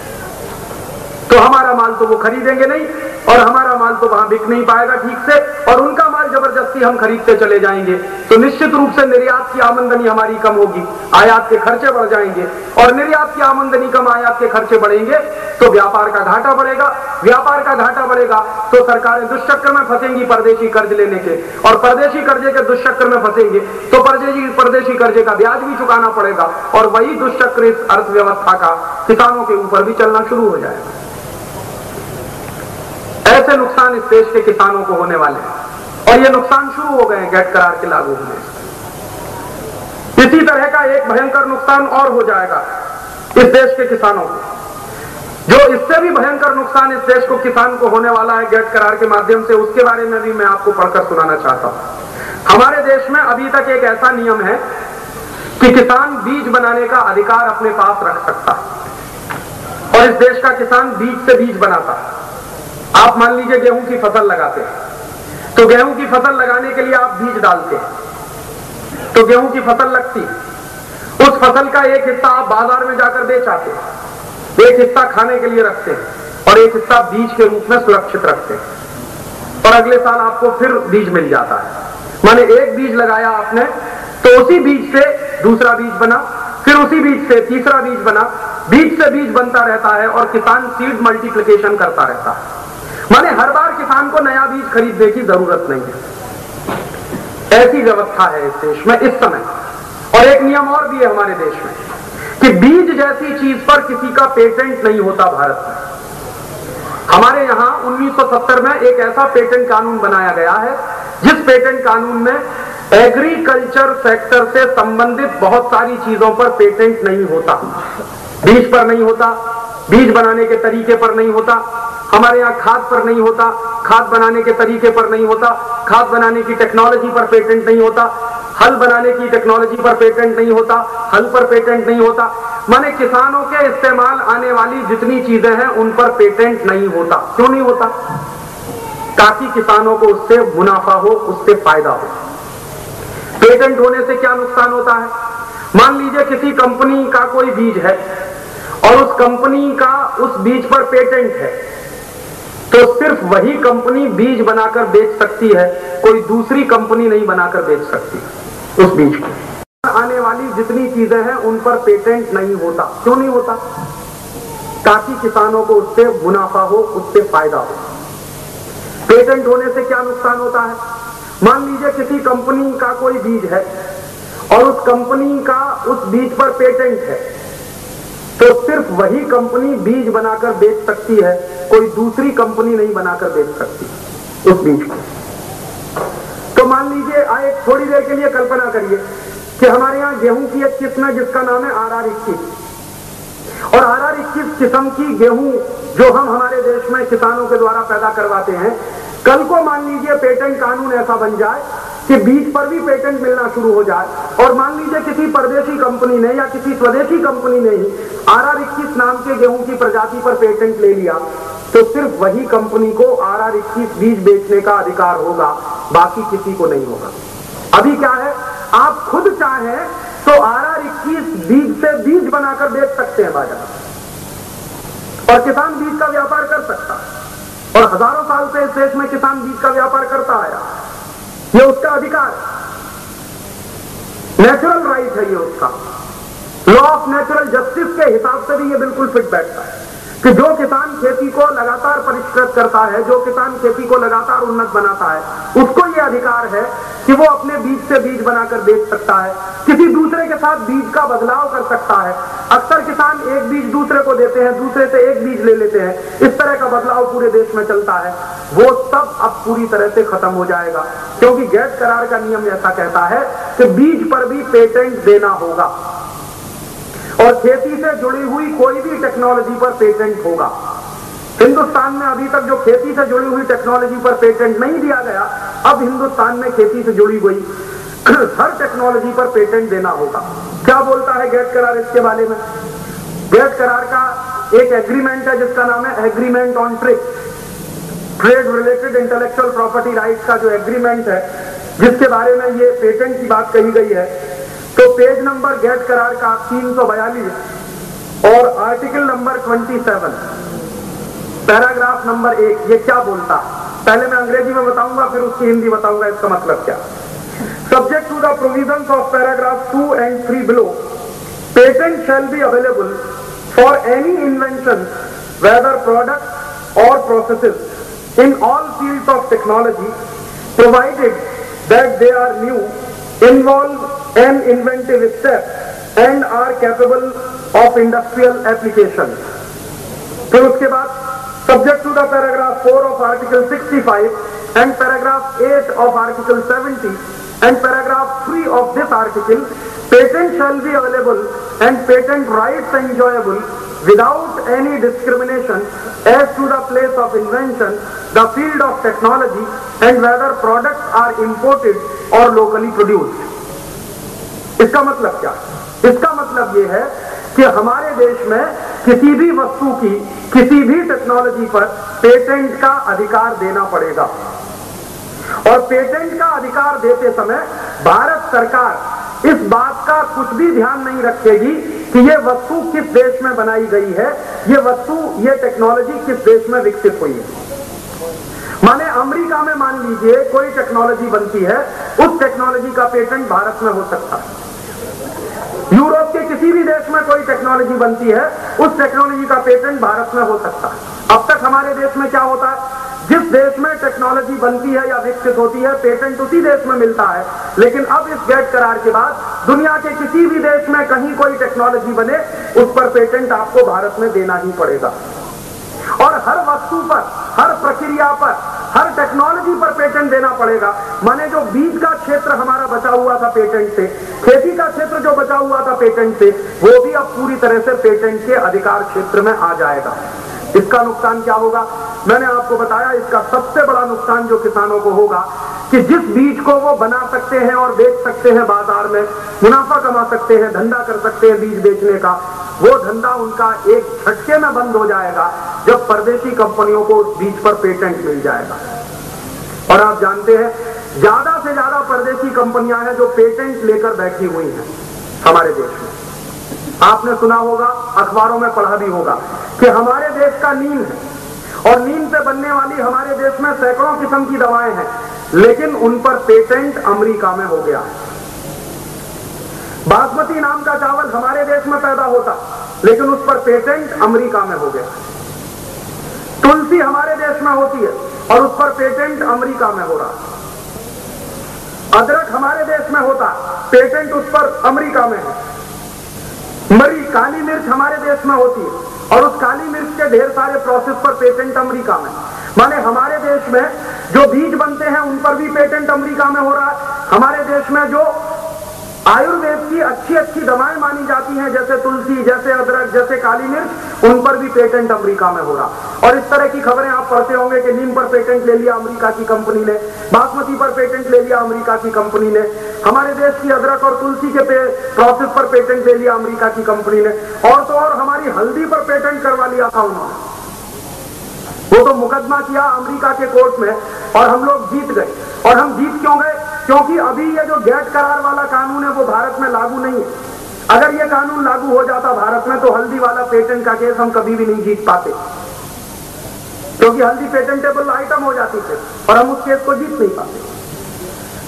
तो हमारा माल तो वो खरीदेंगे नहीं, और हमारा माल तो वहां बिक नहीं पाएगा ठीक से, और उनका माल जबरदस्ती हम खरीदते चले जाएंगे, तो निश्चित रूप से निर्यात की आमदनी हमारी कम होगी, आयात के खर्चे बढ़ जाएंगे, और निर्यात की आमदनी कम, आयात के खर्चे बढ़ेंगे तो व्यापार का घाटा बढ़ेगा। व्यापार का घाटा बढ़ेगा तो सरकारें दुष्चक्र में फंसेंगी परदेशी कर्ज लेने के, और परदेशी कर्जे के दुष्चक्र में फंसेंगे तो परदेशी कर्जे का ब्याज भी चुकाना पड़ेगा, और वही दुष्चक्र इस अर्थव्यवस्था का किसानों के ऊपर भी चलना शुरू हो जाएगा। ऐसे नुकसान इस देश के किसानों को होने वाले हैं, और ये नुकसान शुरू हो गए हैं गैट करार के लागू होने से। इसी तरह का एक भयंकर नुकसान और हो जाएगा इस देश के किसानों को, जो इससे भी भयंकर नुकसान इस देश को किसान को होने वाला है गैट करार के माध्यम से, उसके बारे में भी मैं आपको पढ़कर सुनाना चाहता हूं। हमारे देश में अभी तक एक ऐसा नियम है कि किसान बीज बनाने का अधिकार अपने पास रख सकता है, और इस देश का किसान बीज से बीज बनाता है। आप मान लीजिए गेहूं की फसल लगाते हैं, तो गेहूं की फसल लगाने के लिए आप बीज डालते हैं, तो गेहूं की फसल लगती, उस फसल का एक हिस्सा आप बाजार में जाकर बेच आते हैं, एक हिस्सा खाने के लिए रखते हैं, और एक हिस्सा बीज के रूप में सुरक्षित रखते हैं, और अगले साल आपको फिर बीज मिल जाता है। माने एक बीज लगाया आपने, तो उसी बीज से दूसरा बीज बना, फिर उसी बीज से तीसरा बीज बना, बीज से बीज बनता रहता है, और किसान सीड मल्टीप्लिकेशन करता रहता है। माने हर बार किसान को नया बीज खरीदने की जरूरत नहीं है। ऐसी व्यवस्था है इस देश में इस समय। और एक नियम और भी है हमारे देश में कि बीज जैसी चीज पर किसी का पेटेंट नहीं होता भारत में। हमारे यहां 1970 में एक ऐसा पेटेंट कानून बनाया गया है, जिस पेटेंट कानून में एग्रीकल्चर सेक्टर से संबंधित बहुत सारी चीजों पर पेटेंट नहीं होता। बीज पर नहीं होता, बीज बनाने के तरीके पर नहीं होता, हमारे यहाँ खाद पर नहीं होता, खाद बनाने के तरीके पर नहीं होता, खाद बनाने की टेक्नोलॉजी पर पेटेंट नहीं होता, हल बनाने की टेक्नोलॉजी पर पेटेंट नहीं होता, हल पर पेटेंट नहीं होता। माने किसानों के इस्तेमाल आने वाली जितनी चीजें हैं उन पर पेटेंट नहीं होता। क्यों नहीं होता? ताकि किसानों को उससे मुनाफा हो, उससे फायदा हो। पेटेंट होने से क्या नुकसान होता है? मान लीजिए किसी कंपनी का कोई बीज है और उस कंपनी का उस बीज पर पेटेंट है, तो सिर्फ वही कंपनी बीज बनाकर बेच सकती है, कोई दूसरी कंपनी नहीं बनाकर बेच सकती उस बीज को। आने वाली जितनी चीजें हैं उन पर पेटेंट नहीं होता। क्यों नहीं होता? ताकि किसानों को उससे मुनाफा हो, उससे फायदा हो। पेटेंट होने से क्या नुकसान होता है? मान लीजिए किसी कंपनी का कोई बीज है और उस कंपनी का उस बीज पर पेटेंट है, तो सिर्फ वही कंपनी बीज बनाकर बेच सकती है, कोई दूसरी कंपनी नहीं बनाकर बेच सकती उस बीज को। तो मान लीजिए आए थोड़ी देर के लिए कल्पना करिए कि हमारे यहाँ गेहूं की एक किस्म है जिसका नाम है RR21, और RR21 किस्म की गेहूं जो हम हमारे देश में किसानों के द्वारा पैदा करवाते हैं, कल को मान लीजिए पेटेंट कानून ऐसा बन जाए कि बीज पर भी पेटेंट मिलना शुरू हो जाए, और मान लीजिए किसी परदेशी कंपनी ने या किसी स्वदेशी कंपनी ने ही RR21 नाम के गेहूं की प्रजाति पर पेटेंट ले लिया, तो सिर्फ वही कंपनी को RR21 बीज बेचने का अधिकार होगा, बाकी किसी को नहीं होगा। अभी क्या है, आप खुद चाहें तो RR21 बीज से बीज बनाकर बेच सकते हैं बाजार, और किसान बीज का व्यापार कर सकता है, और हजारों साल से इस देश में किसान बीज का व्यापार करता आया। ये उसका अधिकार, नेचुरल राइट है ये उसका। लॉ ऑफ नेचुरल जस्टिस के हिसाब से भी ये बिल्कुल फिट बैठता है कि जो किसान खेती को लगातार परिष्कृत करता है, जो किसान खेती को लगातार उन्नत बनाता है, उसको ये अधिकार है कि वो अपने बीज से बीज बनाकर बेच सकता है, किसी दूसरे के साथ बीज का बदलाव कर सकता है। अक्सर किसान एक बीज दूसरे को देते हैं, दूसरे से एक बीज ले लेते हैं, इस तरह का बदलाव पूरे देश में चलता है। वो सब अब पूरी तरह से खत्म हो जाएगा, क्योंकि गैट करार का नियम ऐसा कहता है कि बीज पर भी पेटेंट देना होगा, और खेती से जुड़ी हुई कोई भी टेक्नोलॉजी पर पेटेंट होगा। हिंदुस्तान में अभी तक जो खेती से जुड़ी हुई टेक्नोलॉजी पर पेटेंट नहीं दिया गया, अब हिंदुस्तान में खेती से जुड़ी हुई हर टेक्नोलॉजी पर पेटेंट देना होगा। क्या बोलता है गैट करार इसके बारे में? गैट करार का एक एग्रीमेंट है जिसका नाम है agreement on trade related intellectual property rights का जो एग्रीमेंट है, जिसके बारे में ये पेटेंट की बात कही गई है। तो पेज नंबर गैट करार का 342 और आर्टिकल नंबर 27 पैराग्राफ नंबर 1 ये क्या बोलता है? पहले मैं अंग्रेजी में बताऊंगा, फिर उसकी हिंदी बताऊंगा इसका मतलब क्या। Subject to the provisions of paragraph 2 and 3 below, patent shall be available for any invention, whether products or processes, in all fields of technology, provided that they are new, involve an inventive step, and are capable of industrial application. फिर उसके बाद subject to the paragraph 4 of article 65 and paragraph 8 of article 70 and paragraph 3 of this article, patent shall be available and patent rights enjoyable without any discrimination as to the place of invention, the field of technology, and whether products are imported or locally produced. इसका मतलब क्या? इसका मतलब ये है कि हमारे देश में किसी भी वस्तु की किसी भी टेक्नोलॉजी पर पेटेंट का अधिकार देना पड़ेगा, और पेटेंट का अधिकार देते समय भारत सरकार इस बात का कुछ भी ध्यान नहीं रखेगी कि ये वस्तु किस देश में बनाई गई है, ये वस्तु, ये टेक्नोलॉजी किस देश में विकसित हुई है। माने अमेरिका में मान लीजिए कोई टेक्नोलॉजी बनती है, उस टेक्नोलॉजी का पेटेंट भारत में हो सकता है। यूरोप के किसी भी देश में कोई टेक्नोलॉजी बनती है, उस टेक्नोलॉजी का पेटेंट भारत में हो सकता है। अब तक हमारे देश में क्या होता है, जिस देश में टेक्नोलॉजी बनती है या विकसित होती है, पेटेंट उसी देश में मिलता है। लेकिन अब इस गैट करार के बाद दुनिया के किसी भी देश में कहीं कोई टेक्नोलॉजी बने, उस पर पेटेंट आपको भारत में देना ही पड़ेगा, और हर वस्तु पर, हर प्रक्रिया पर, हर टेक्नोलॉजी पर पेटेंट देना पड़ेगा। माने जो बीज का क्षेत्र हमारा बचा हुआ था पेटेंट से, खेती का क्षेत्र जो बचा हुआ था पेटेंट से, वो भी अब पूरी तरह से पेटेंट के अधिकार क्षेत्र में आ जाएगा। इसका नुकसान क्या होगा? मैंने आपको बताया, इसका सबसे बड़ा नुकसान जो किसानों को होगा कि जिस बीज को वो बना सकते हैं और बेच सकते हैं, बाजार में मुनाफा कमा सकते हैं, धंधा कर सकते हैं बीज बेचने का, वो धंधा उनका एक झटके में बंद हो जाएगा जब परदेशी कंपनियों को उस बीज पर पेटेंट मिल जाएगा। और आप जानते हैं, ज्यादा से ज्यादा परदेशी कंपनियां हैं जो पेटेंट लेकर बैठी हुई हैं हमारे देश में। आपने सुना होगा, अखबारों में पढ़ा भी होगा कि हमारे देश का नीम है और नीम से बनने वाली हमारे देश में सैकड़ों किस्म की दवाएं हैं, लेकिन उन पर पेटेंट अमेरिका में हो गया है। बासमती नाम का चावल हमारे देश में पैदा होता, लेकिन उस पर पेटेंट अमेरिका में हो गया। तुलसी हमारे देश में होती है और उस पर पेटेंट अमेरिका में हो रहा। अदरक हमारे देश में होता, पेटेंट उस पर अमेरिका में है। मरी काली मिर्च हमारे देश में होती है और उस काली मिर्च के ढेर सारे प्रोसेस पर पेटेंट अमेरिका में। माने हमारे देश में जो बीज बनते हैं उन पर भी पेटेंट अमेरिका में हो रहा है। हमारे देश में जो आयुर्वेद की अच्छी अच्छी दवाएं मानी जाती हैं, जैसे तुलसी, जैसे अदरक, जैसे काली मिर्च, उन पर भी पेटेंट अमेरिका में हो रहा। और इस तरह की खबरें आप पढ़ते होंगे कि नीम पर पेटेंट ले लिया अमेरिका की कंपनी ने, बासमती पर पेटेंट ले लिया अमेरिका की कंपनी ने, हमारे देश की अदरक और तुलसी के प्रोसेस पर पेटेंट ले लिया अमेरिका की कंपनी ने, और तो और हमारी हल्दी पर पेटेंट करवा लिया था उन्होंने। वो तो मुकदमा किया अमेरिका के कोर्ट में और हम लोग जीत गए। और हम जीत क्यों गए? क्योंकि अभी ये जो गैट करार वाला कानून है वो भारत में लागू नहीं है। अगर ये कानून लागू हो जाता भारत में तो हल्दी वाला पेटेंट का केस हम कभी भी नहीं जीत पाते, क्योंकि हल्दी पेटेंटेबल आइटम हो जाती थी और हम उस केस को जीत नहीं पाते।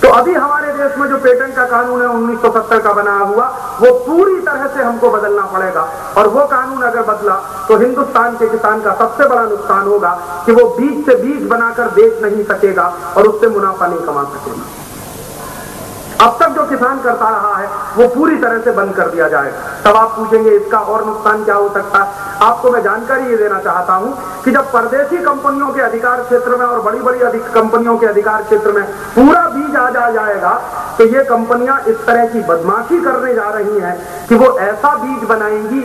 तो अभी हमारे देश में जो पेटेंट का कानून है 1970 का बना हुआ, वो पूरी तरह से हमको बदलना पड़ेगा। और वो कानून अगर बदला तो हिंदुस्तान के किसान का सबसे बड़ा नुकसान होगा कि वो बीज से बीज बनाकर बेच नहीं सकेगा और उससे मुनाफा नहीं कमा सकेगा। अब तक जो किसान करता रहा है वो पूरी तरह से बंद कर दिया जाएगा। तब आप पूछेंगे इसका और नुकसान क्या हो सकता है? आपको मैं जानकारी ये देना चाहता हूं कि जब परदेशी कंपनियों के अधिकार क्षेत्र में और बड़ी बड़ी कंपनियों के अधिकार क्षेत्र में पूरा बीज आ जाएगा तो ये कंपनियां इस तरह की बदमाशी करने जा रही हैं कि वो ऐसा बीज बनाएंगी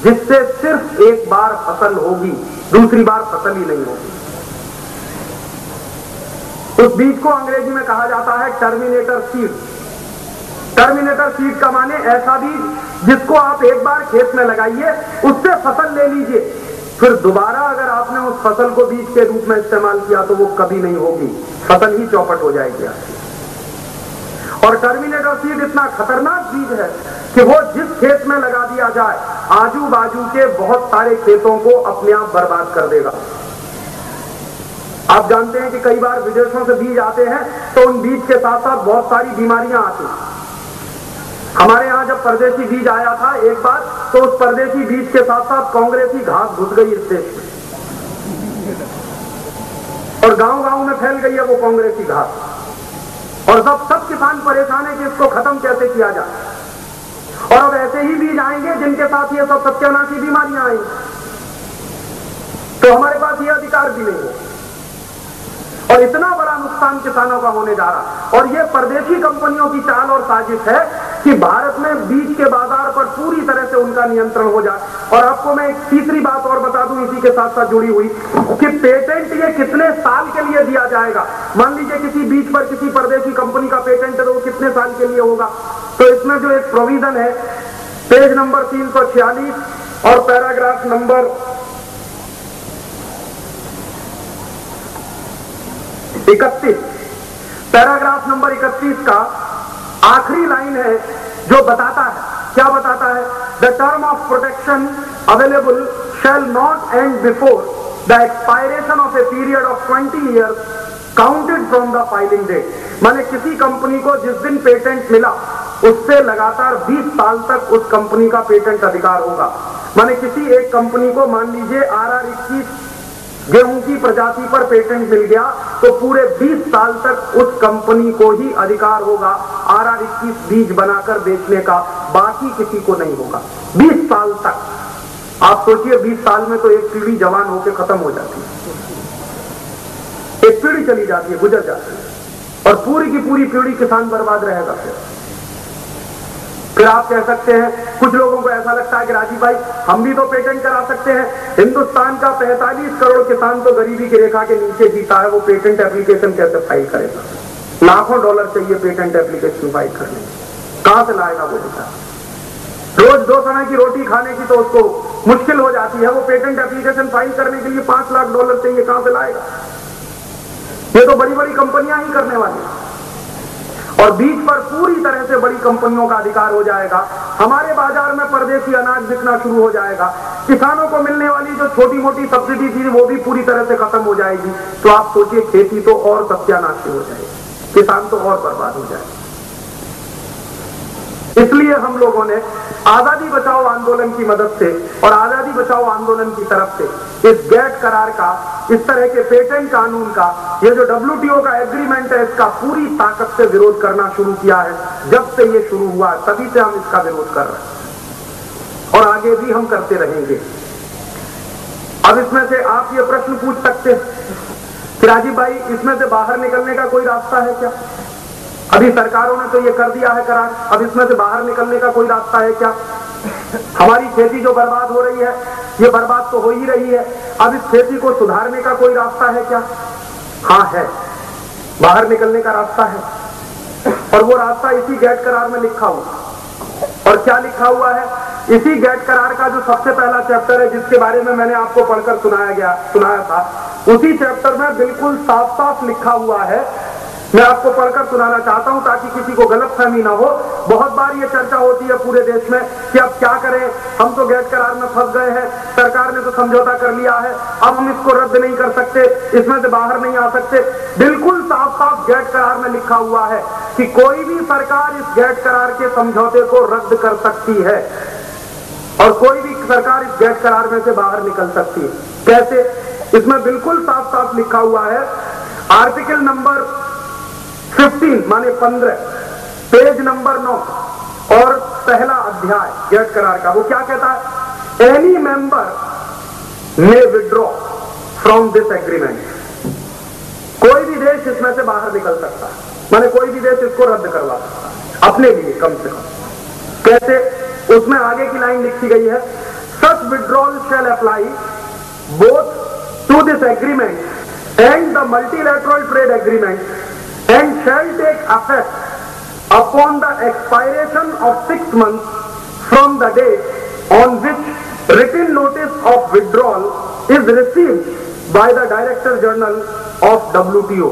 जिससे सिर्फ एक बार फसल होगी, दूसरी बार फसल ही नहीं होगी। उस बीज को अंग्रेजी में कहा जाता है टर्मिनेटर सीड। टर्मिनेटर सीड का माने ऐसा बीज जिसको आप एक बार खेत में लगाइए, उससे फसल ले लीजिए, फिर दोबारा अगर आपने उस फसल को बीज के रूप में इस्तेमाल किया तो वो कभी नहीं होगी, फसल ही चौपट हो जाएगी आपकी। और टर्मिनेटर सीड इतना खतरनाक बीज है कि वो जिस खेत में लगा दिया जाए आजू बाजू के बहुत सारे खेतों को अपने आप बर्बाद कर देगा। आप जानते हैं कि कई बार विदेशों से बीज आते हैं तो उन बीज के साथ साथ बहुत सारी बीमारियां आती हैं। हमारे यहां जब परदेशी बीज आया था एक बार, तो उस परदेशी बीज के साथ साथ कांग्रेसी घास घुस गई इस देश में और गांव-गांव में फैल गई है वो कांग्रेसी घास। और सब किसान परेशान है कि इसको खत्म कैसे किया जाए। और अब ऐसे ही बीज आएंगे जिनके साथ ये सब सत्यानाशी बीमारियां आएंगी, तो हमारे पास ये अधिकार भी नहीं है। और इतना बड़ा नुकसान किसानों का होने जा रहा। और ये परदेशी कंपनियों की चाल और साजिश है कि भारत में बीज के बाजार पर पूरी तरह से उनका नियंत्रण हो जाए। और आपको मैं एक तीसरी बात और बता दूं इसी के साथ साथ जुड़ी हुई, कि पेटेंट ये कितने साल के लिए दिया जाएगा। मान लीजिए किसी बीज पर किसी परदेशी कंपनी का पेटेंट है तो वो कितने साल के लिए होगा। तो इसमें जो एक प्रोविजन है पेज नंबर 346 और पैराग्राफ नंबर 31, पैराग्राफ नंबर 31 का आखिरी लाइन है जो बताता है, क्या बताता है? The term of protection available shall not end before the expiration of a period of 20 years counted from the filing date. माने किसी कंपनी को जिस दिन पेटेंट मिला उससे लगातार 20 साल तक उस कंपनी का पेटेंट अधिकार होगा। माने किसी एक कंपनी को मान लीजिए RR21 गेहूं की प्रजाति पर पेटेंट मिल गया तो पूरे 20 साल तक उस कंपनी को ही अधिकार होगा RR21 बीज बनाकर बेचने का, बाकी किसी को नहीं होगा 20 साल तक। आप सोचिए 20 साल में तो एक पीढ़ी जवान होकर खत्म हो जाती है। एक पीढ़ी चली जाती है, गुजर जाती है, और पूरी की पूरी पीढ़ी किसान बर्बाद रहेगा। फिर आप कह सकते हैं, कुछ लोगों को ऐसा लगता है कि राजीव भाई हम भी तो पेटेंट करा सकते हैं, हिंदुस्तान का 45 करोड़ किसान तो गरीबी की रेखा के नीचे जीता है, वो पेटेंट एप्लीकेशन कैसे फाइल करेगा? लाखों डॉलर चाहिए पेटेंट एप्लीकेशन फाइल करने, कहां से लाएगा वो बेटा? रोज 2 समय की रोटी खाने की तो उसको मुश्किल हो जाती है, वो पेटेंट एप्लीकेशन फाइल करने के लिए 5 लाख डॉलर चाहिए, कहां से लाएगा? ये तो बड़ी बड़ी कंपनियां ही करने वाली हैं, और बीच पर पूरी तरह से बड़ी कंपनियों का अधिकार हो जाएगा। हमारे बाजार में परदेशी अनाज बिकना शुरू हो जाएगा, किसानों को मिलने वाली जो छोटी मोटी सब्सिडी थी वो भी पूरी तरह से खत्म हो जाएगी। तो आप सोचिए, खेती तो और सत्यानाश हो जाएगी, किसान तो और बर्बाद हो जाएगा। इसलिए हम लोगों ने आजादी बचाओ आंदोलन की मदद से और आजादी बचाओ आंदोलन की तरफ से इस गैट करार का, इस तरह के पेटेंट कानून का, ये जो WTO का एग्रीमेंट है, इसका पूरी ताकत से विरोध करना शुरू किया है। जब से ये शुरू हुआ तभी से हम इसका विरोध कर रहे हैं और आगे भी हम करते रहेंगे। अब इसमें से आप ये प्रश्न पूछ सकते हैं कि राजीव भाई इसमें से बाहर निकलने का कोई रास्ता है क्या? अभी सरकारों ने तो ये कर दिया है करार, अब इसमें से बाहर निकलने का कोई रास्ता है क्या? हमारी खेती जो बर्बाद हो रही है, ये बर्बाद तो हो ही रही है, अब इस खेती को सुधारने का कोई रास्ता है क्या? हाँ है, बाहर निकलने का रास्ता है, और वो रास्ता इसी गैट करार में लिखा हुआ। और क्या लिखा हुआ है? इसी गैट करार का जो सबसे पहला चैप्टर है, जिसके बारे में मैंने आपको पढ़कर सुनाया था, उसी चैप्टर में बिल्कुल साफ साफ लिखा हुआ है। मैं आपको पढ़कर सुनाना चाहता हूं ताकि किसी को गलतफहमी ना हो। बहुत बार ये चर्चा होती है पूरे देश में कि अब क्या करें, हम तो गैट करार में फंस गए हैं, सरकार ने तो समझौता कर लिया है, अब हम इसको रद्द नहीं कर सकते, इसमें से बाहर नहीं आ सकते। बिल्कुल साफ साफ गैट करार में लिखा हुआ है कि कोई भी सरकार इस गैट करार के समझौते को रद्द कर सकती है और कोई भी सरकार इस गैट करार में से बाहर निकल सकती है। कैसे? इसमें बिल्कुल साफ साफ लिखा हुआ है, आर्टिकल नंबर 15 माने 15, पेज नंबर 9 और पहला अध्याय गैट करार का, वो क्या कहता है? Any member may withdraw from this agreement. कोई भी देश इसमें से बाहर निकल सकता है, माने कोई भी देश इसको रद्द करवा सकता है अपने लिए कम से कम। कैसे? उसमें आगे की लाइन लिखी गई है, such withdrawal shall apply both to this agreement and the multilateral trade agreement and shall take effect upon the expiration of 6 months from the date on which written notice of withdrawal is received by the Director General of WTO।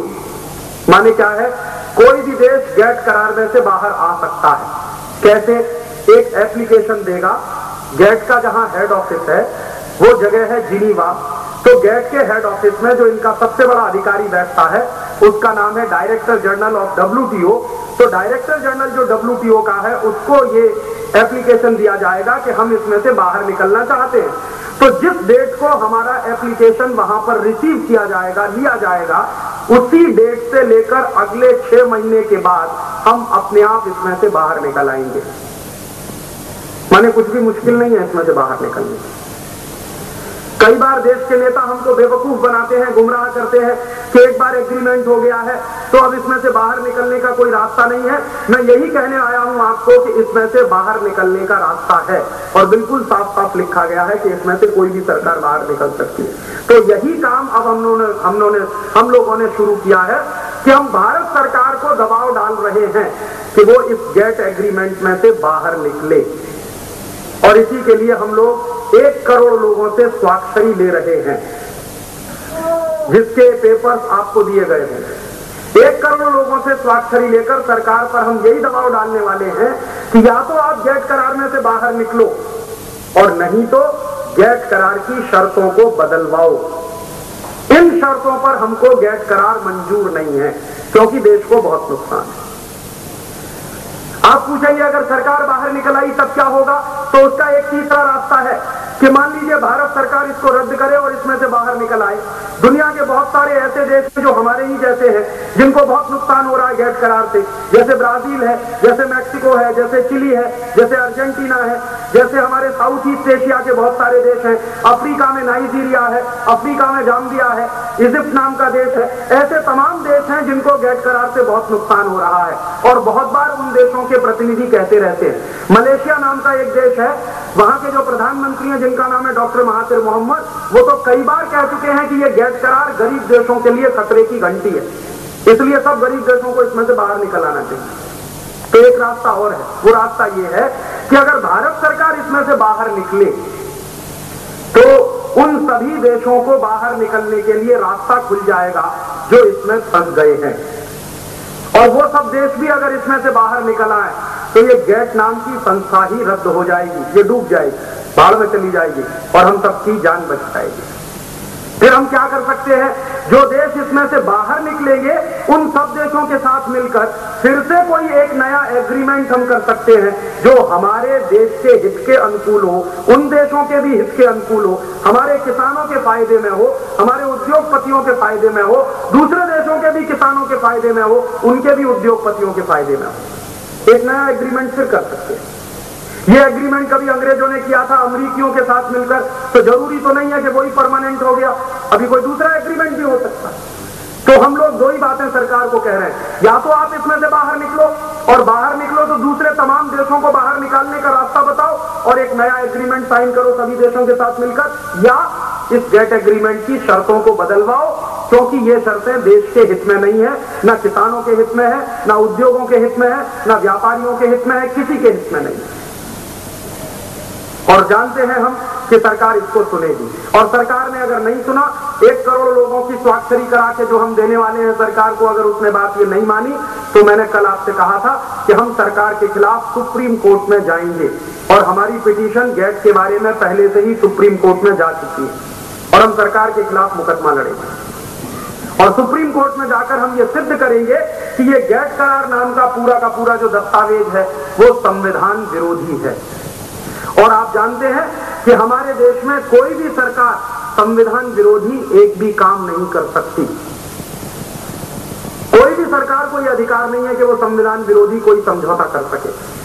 माने क्या है? कोई भी देश गैट करार में से बाहर आ सकता है। कैसे? एक एप्लीकेशन देगा, गैट का जहां हेड ऑफिस है वो जगह है जिनीवा, तो गैट के हेड ऑफिस में जो इनका सबसे बड़ा अधिकारी बैठता है उसका नाम है डायरेक्टर जनरल ऑफ WTO। तो डायरेक्टर जनरल जो WTO का है उसको ये एप्लीकेशन दिया जाएगा कि हम इसमें से बाहर निकलना चाहते हैं। तो जिस डेट को हमारा एप्लीकेशन वहां पर रिसीव किया जाएगा, लिया जाएगा, उसी डेट से लेकर अगले 6 महीने के बाद हम अपने आप इसमें से बाहर निकल आएंगे। माने कुछ भी मुश्किल नहीं है इसमें से बाहर निकलने। कई बार देश के नेता हमको बेवकूफ बनाते हैं, गुमराह करते हैं कि एक बार एग्रीमेंट हो गया है तो अब इसमें से बाहर निकलने का कोई रास्ता नहीं है। मैं यही कहने आया हूं आपको कि इसमें से बाहर निकलने का रास्ता है और बिल्कुल साफ साफ लिखा गया है कि इसमें से कोई भी सरकार बाहर निकल सकती है। तो यही काम अब हम लोगों ने शुरू किया है कि हम भारत सरकार को दबाव डाल रहे हैं कि वो इस गैट एग्रीमेंट में से बाहर निकले, और इसी के लिए हम लोग 1 करोड़ लोगों से स्वाक्षरी ले रहे हैं, जिसके पेपर्स आपको दिए गए हैं। 1 करोड़ लोगों से स्वाक्षरी लेकर सरकार पर हम यही दबाव डालने वाले हैं कि या तो आप गैट करार में से बाहर निकलो और नहीं तो गैट करार की शर्तों को बदलवाओ। इन शर्तों पर हमको गैट करार मंजूर नहीं है क्योंकि देश को बहुत नुकसान है। आप पूछेंगे अगर सरकार बाहर निकल आई तब क्या होगा? तो उसका एक तीसरा रास्ता है कि मान लीजिए भारत सरकार इसको रद्द करे और इसमें से बाहर निकल आए। दुनिया के बहुत सारे ऐसे देश हैं जो हमारे ही जैसे हैं, जिनको बहुत नुकसान हो रहा है गेट करार से, जैसे ब्राजील है, जैसे मैक्सिको है, जैसे चिली है, जैसे अर्जेंटीना है, जैसे हमारे साउथ ईस्ट एशिया के बहुत सारे देश हैं, अफ्रीका में नाइजीरिया है, अफ्रीका में जाम्बिया है, इजिप्ट नाम का देश है। ऐसे तमाम देश हैं जिनको गेट करार से बहुत नुकसान हो रहा है और बहुत बार उन देशों के प्रतिनिधि कहते रहते हैं। मलेशिया नाम का एक देश है, वहां के जो प्रधानमंत्री हैं जिनका नाम है डॉक्टर महातिर मोहम्मद, वो तो कई बार कह चुके हैं कि ये गेट करार गरीब देशों के लिए खतरे की घंटी है, इसलिए सब गरीब देशों को इसमें से बाहर निकल आना चाहिए। तो एक रास्ता और है, वो रास्ता ये है कि अगर भारत सरकार इसमें से बाहर निकले तो उन सभी देशों को बाहर निकलने के लिए रास्ता खुल जाएगा जो इसमें फंस गए हैं, और वो सब देश भी अगर इसमें से बाहर निकल आए तो ये गेट नाम की संस्था ही रद्द हो जाएगी, ये डूब जाएगी, बाढ़ में चली जाएगी और हम सबकी जान बच जाएगी। फिर हम क्या कर सकते हैं, जो देश इसमें से बाहर निकलेंगे उन सब देशों के साथ मिलकर फिर से कोई एक नया एग्रीमेंट हम कर सकते हैं जो हमारे देश के हित के अनुकूल हो, उन देशों के भी हित के अनुकूल हो, हमारे किसानों के फायदे में हो, हमारे उद्योगपतियों के फायदे में हो, दूसरे देशों के भी किसानों के फायदे में हो, उनके भी उद्योगपतियों के फायदे में हो। एक नया एग्रीमेंट फिर कर सकते हैं। ये एग्रीमेंट कभी अंग्रेजों ने किया था अमेरिकियों के साथ मिलकर, तो जरूरी तो नहीं है कि वही परमानेंट हो गया, अभी कोई दूसरा एग्रीमेंट भी हो सकता। तो हम लोग दो ही बातें सरकार को कह रहे हैं, या तो आप इसमें से बाहर निकलो, और बाहर निकलो तो दूसरे तमाम देशों को बाहर निकालने का रास्ता बताओ और एक नया एग्रीमेंट साइन करो सभी देशों के साथ मिलकर, या इस गेट एग्रीमेंट की शर्तों को बदलवाओ, क्योंकि ये शर्तें देश के हित में नहीं है, ना किसानों के हित में है, ना उद्योगों के हित में है, ना व्यापारियों के हित में है, किसी के हित में नहीं है। और जानते हैं हम कि सरकार इसको सुनेगी, और सरकार ने अगर नहीं सुना, 1 करोड़ लोगों की स्वाक्षरी करा के जो हम देने वाले हैं सरकार को, अगर उसने बात ये नहीं मानी तो मैंने कल आपसे कहा था कि हम सरकार के खिलाफ सुप्रीम कोर्ट में जाएंगे, और हमारी पिटीशन गेट के बारे में पहले से ही सुप्रीम कोर्ट में जा चुकी है, और हम सरकार के खिलाफ मुकदमा लड़ेंगे और सुप्रीम कोर्ट में जाकर हम ये सिद्ध करेंगे कि ये गेट करार नाम का पूरा जो दस्तावेज है वो संविधान विरोधी है। और आप जानते हैं कि हमारे देश में कोई भी सरकार संविधान विरोधी एक भी काम नहीं कर सकती। कोई भी सरकार को यह अधिकार नहीं है कि वो संविधान विरोधी कोई समझौता कर सके।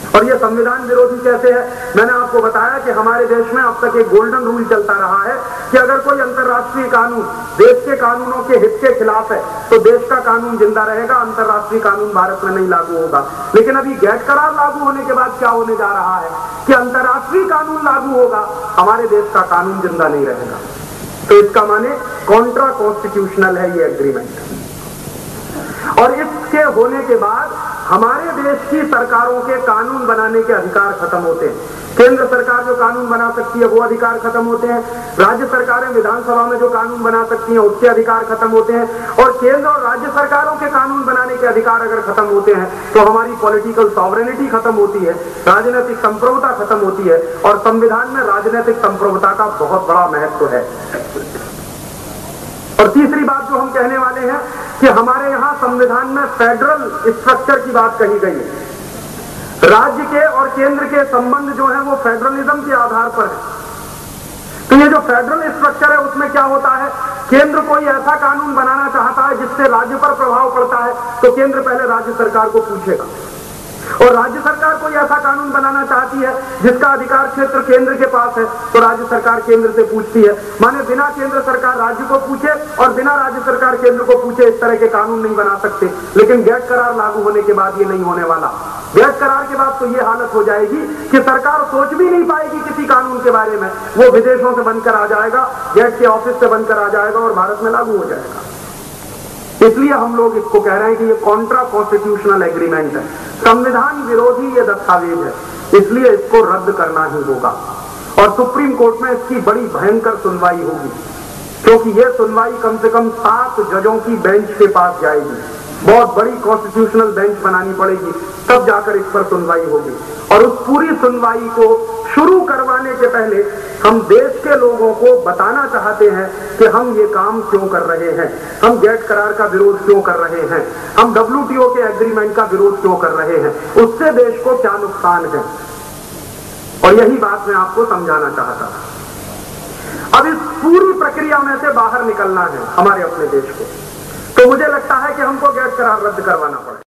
और ये संविधान विरोधी कैसे है, मैंने आपको बताया कि हमारे देश में अब तक एक गोल्डन रूल चलता रहा है कि अगर कोई अंतर्राष्ट्रीय कानून देश के कानूनों के हित के खिलाफ है तो देश का कानून जिंदा रहेगा, अंतर्राष्ट्रीय कानून भारत में नहीं लागू होगा। लेकिन अभी गेट करार लागू होने के बाद क्या होने जा रहा है कि अंतर्राष्ट्रीय कानून लागू होगा, हमारे देश का कानून जिंदा नहीं रहेगा। तो इसका माने कॉन्ट्रा कॉन्स्टिट्यूशनल है ये एग्रीमेंट, और इसके होने के बाद हमारे देश की सरकारों के कानून बनाने के अधिकार खत्म होते हैं। केंद्र सरकार जो कानून बना सकती है वो अधिकार खत्म होते हैं, राज्य सरकारें विधानसभा में जो कानून बना सकती हैं उसके अधिकार खत्म होते हैं, और केंद्र और राज्य सरकारों के कानून बनाने के अधिकार अगर खत्म होते हैं तो हमारी पॉलिटिकल सॉवरेनिटी खत्म होती है, राजनीतिक संप्रभुता खत्म होती है, और संविधान में राजनीतिक संप्रभुता का बहुत बड़ा महत्व है। और तीसरी बात जो हम कहने वाले हैं कि हमारे यहां संविधान में फेडरल स्ट्रक्चर की बात कही गई है। राज्य के और केंद्र के संबंध जो है वो फेडरलिज्म के आधार पर है। तो ये जो फेडरल स्ट्रक्चर है उसमें क्या होता है, केंद्र कोई ऐसा कानून बनाना चाहता है जिससे राज्य पर प्रभाव पड़ता है तो केंद्र पहले राज्य सरकार को पूछेगा, और राज्य सरकार कोई ऐसा कानून बनाना चाहती है जिसका अधिकार क्षेत्र केंद्र के पास है तो राज्य सरकार केंद्र से पूछती है। माने बिना केंद्र सरकार राज्य को पूछे और बिना राज्य सरकार केंद्र को पूछे इस तरह के कानून नहीं बना सकते। लेकिन गेट करार लागू होने के बाद ये नहीं होने वाला। गेट करार के बाद तो ये हालत हो जाएगी कि सरकार सोच भी नहीं पाएगी किसी कानून के बारे में, वो विदेशों से बनकर आ जाएगा, गेट के ऑफिस से बनकर आ जाएगा और भारत में लागू हो जाएगा। इसलिए हम लोग इसको कह रहे हैं कि ये कॉन्ट्रा कॉन्स्टिट्यूशनल एग्रीमेंट है, संविधान विरोधी ये दस्तावेज है, इसलिए इसको रद्द करना ही होगा। और सुप्रीम कोर्ट में इसकी बड़ी भयंकर सुनवाई होगी, क्योंकि ये सुनवाई कम से कम 7 जजों की बेंच के पास जाएगी। बहुत बड़ी कॉन्स्टिट्यूशनल बेंच बनानी पड़ेगी, तब जाकर इस पर सुनवाई होगी। और उस पूरी सुनवाई को शुरू करवाने के पहले हम देश के लोगों को बताना चाहते हैं कि हम ये काम क्यों कर रहे हैं, हम गेट करार का विरोध क्यों कर रहे हैं, हम WTO के एग्रीमेंट का विरोध क्यों कर रहे हैं, उससे देश को क्या नुकसान है। और यही बात मैं आपको समझाना चाहता था। अब इस पूरी प्रक्रिया में से बाहर निकलना है हमारे अपने देश को, तो मुझे लगता है कि हमको गैस करार रद्द करवाना पड़ेगा।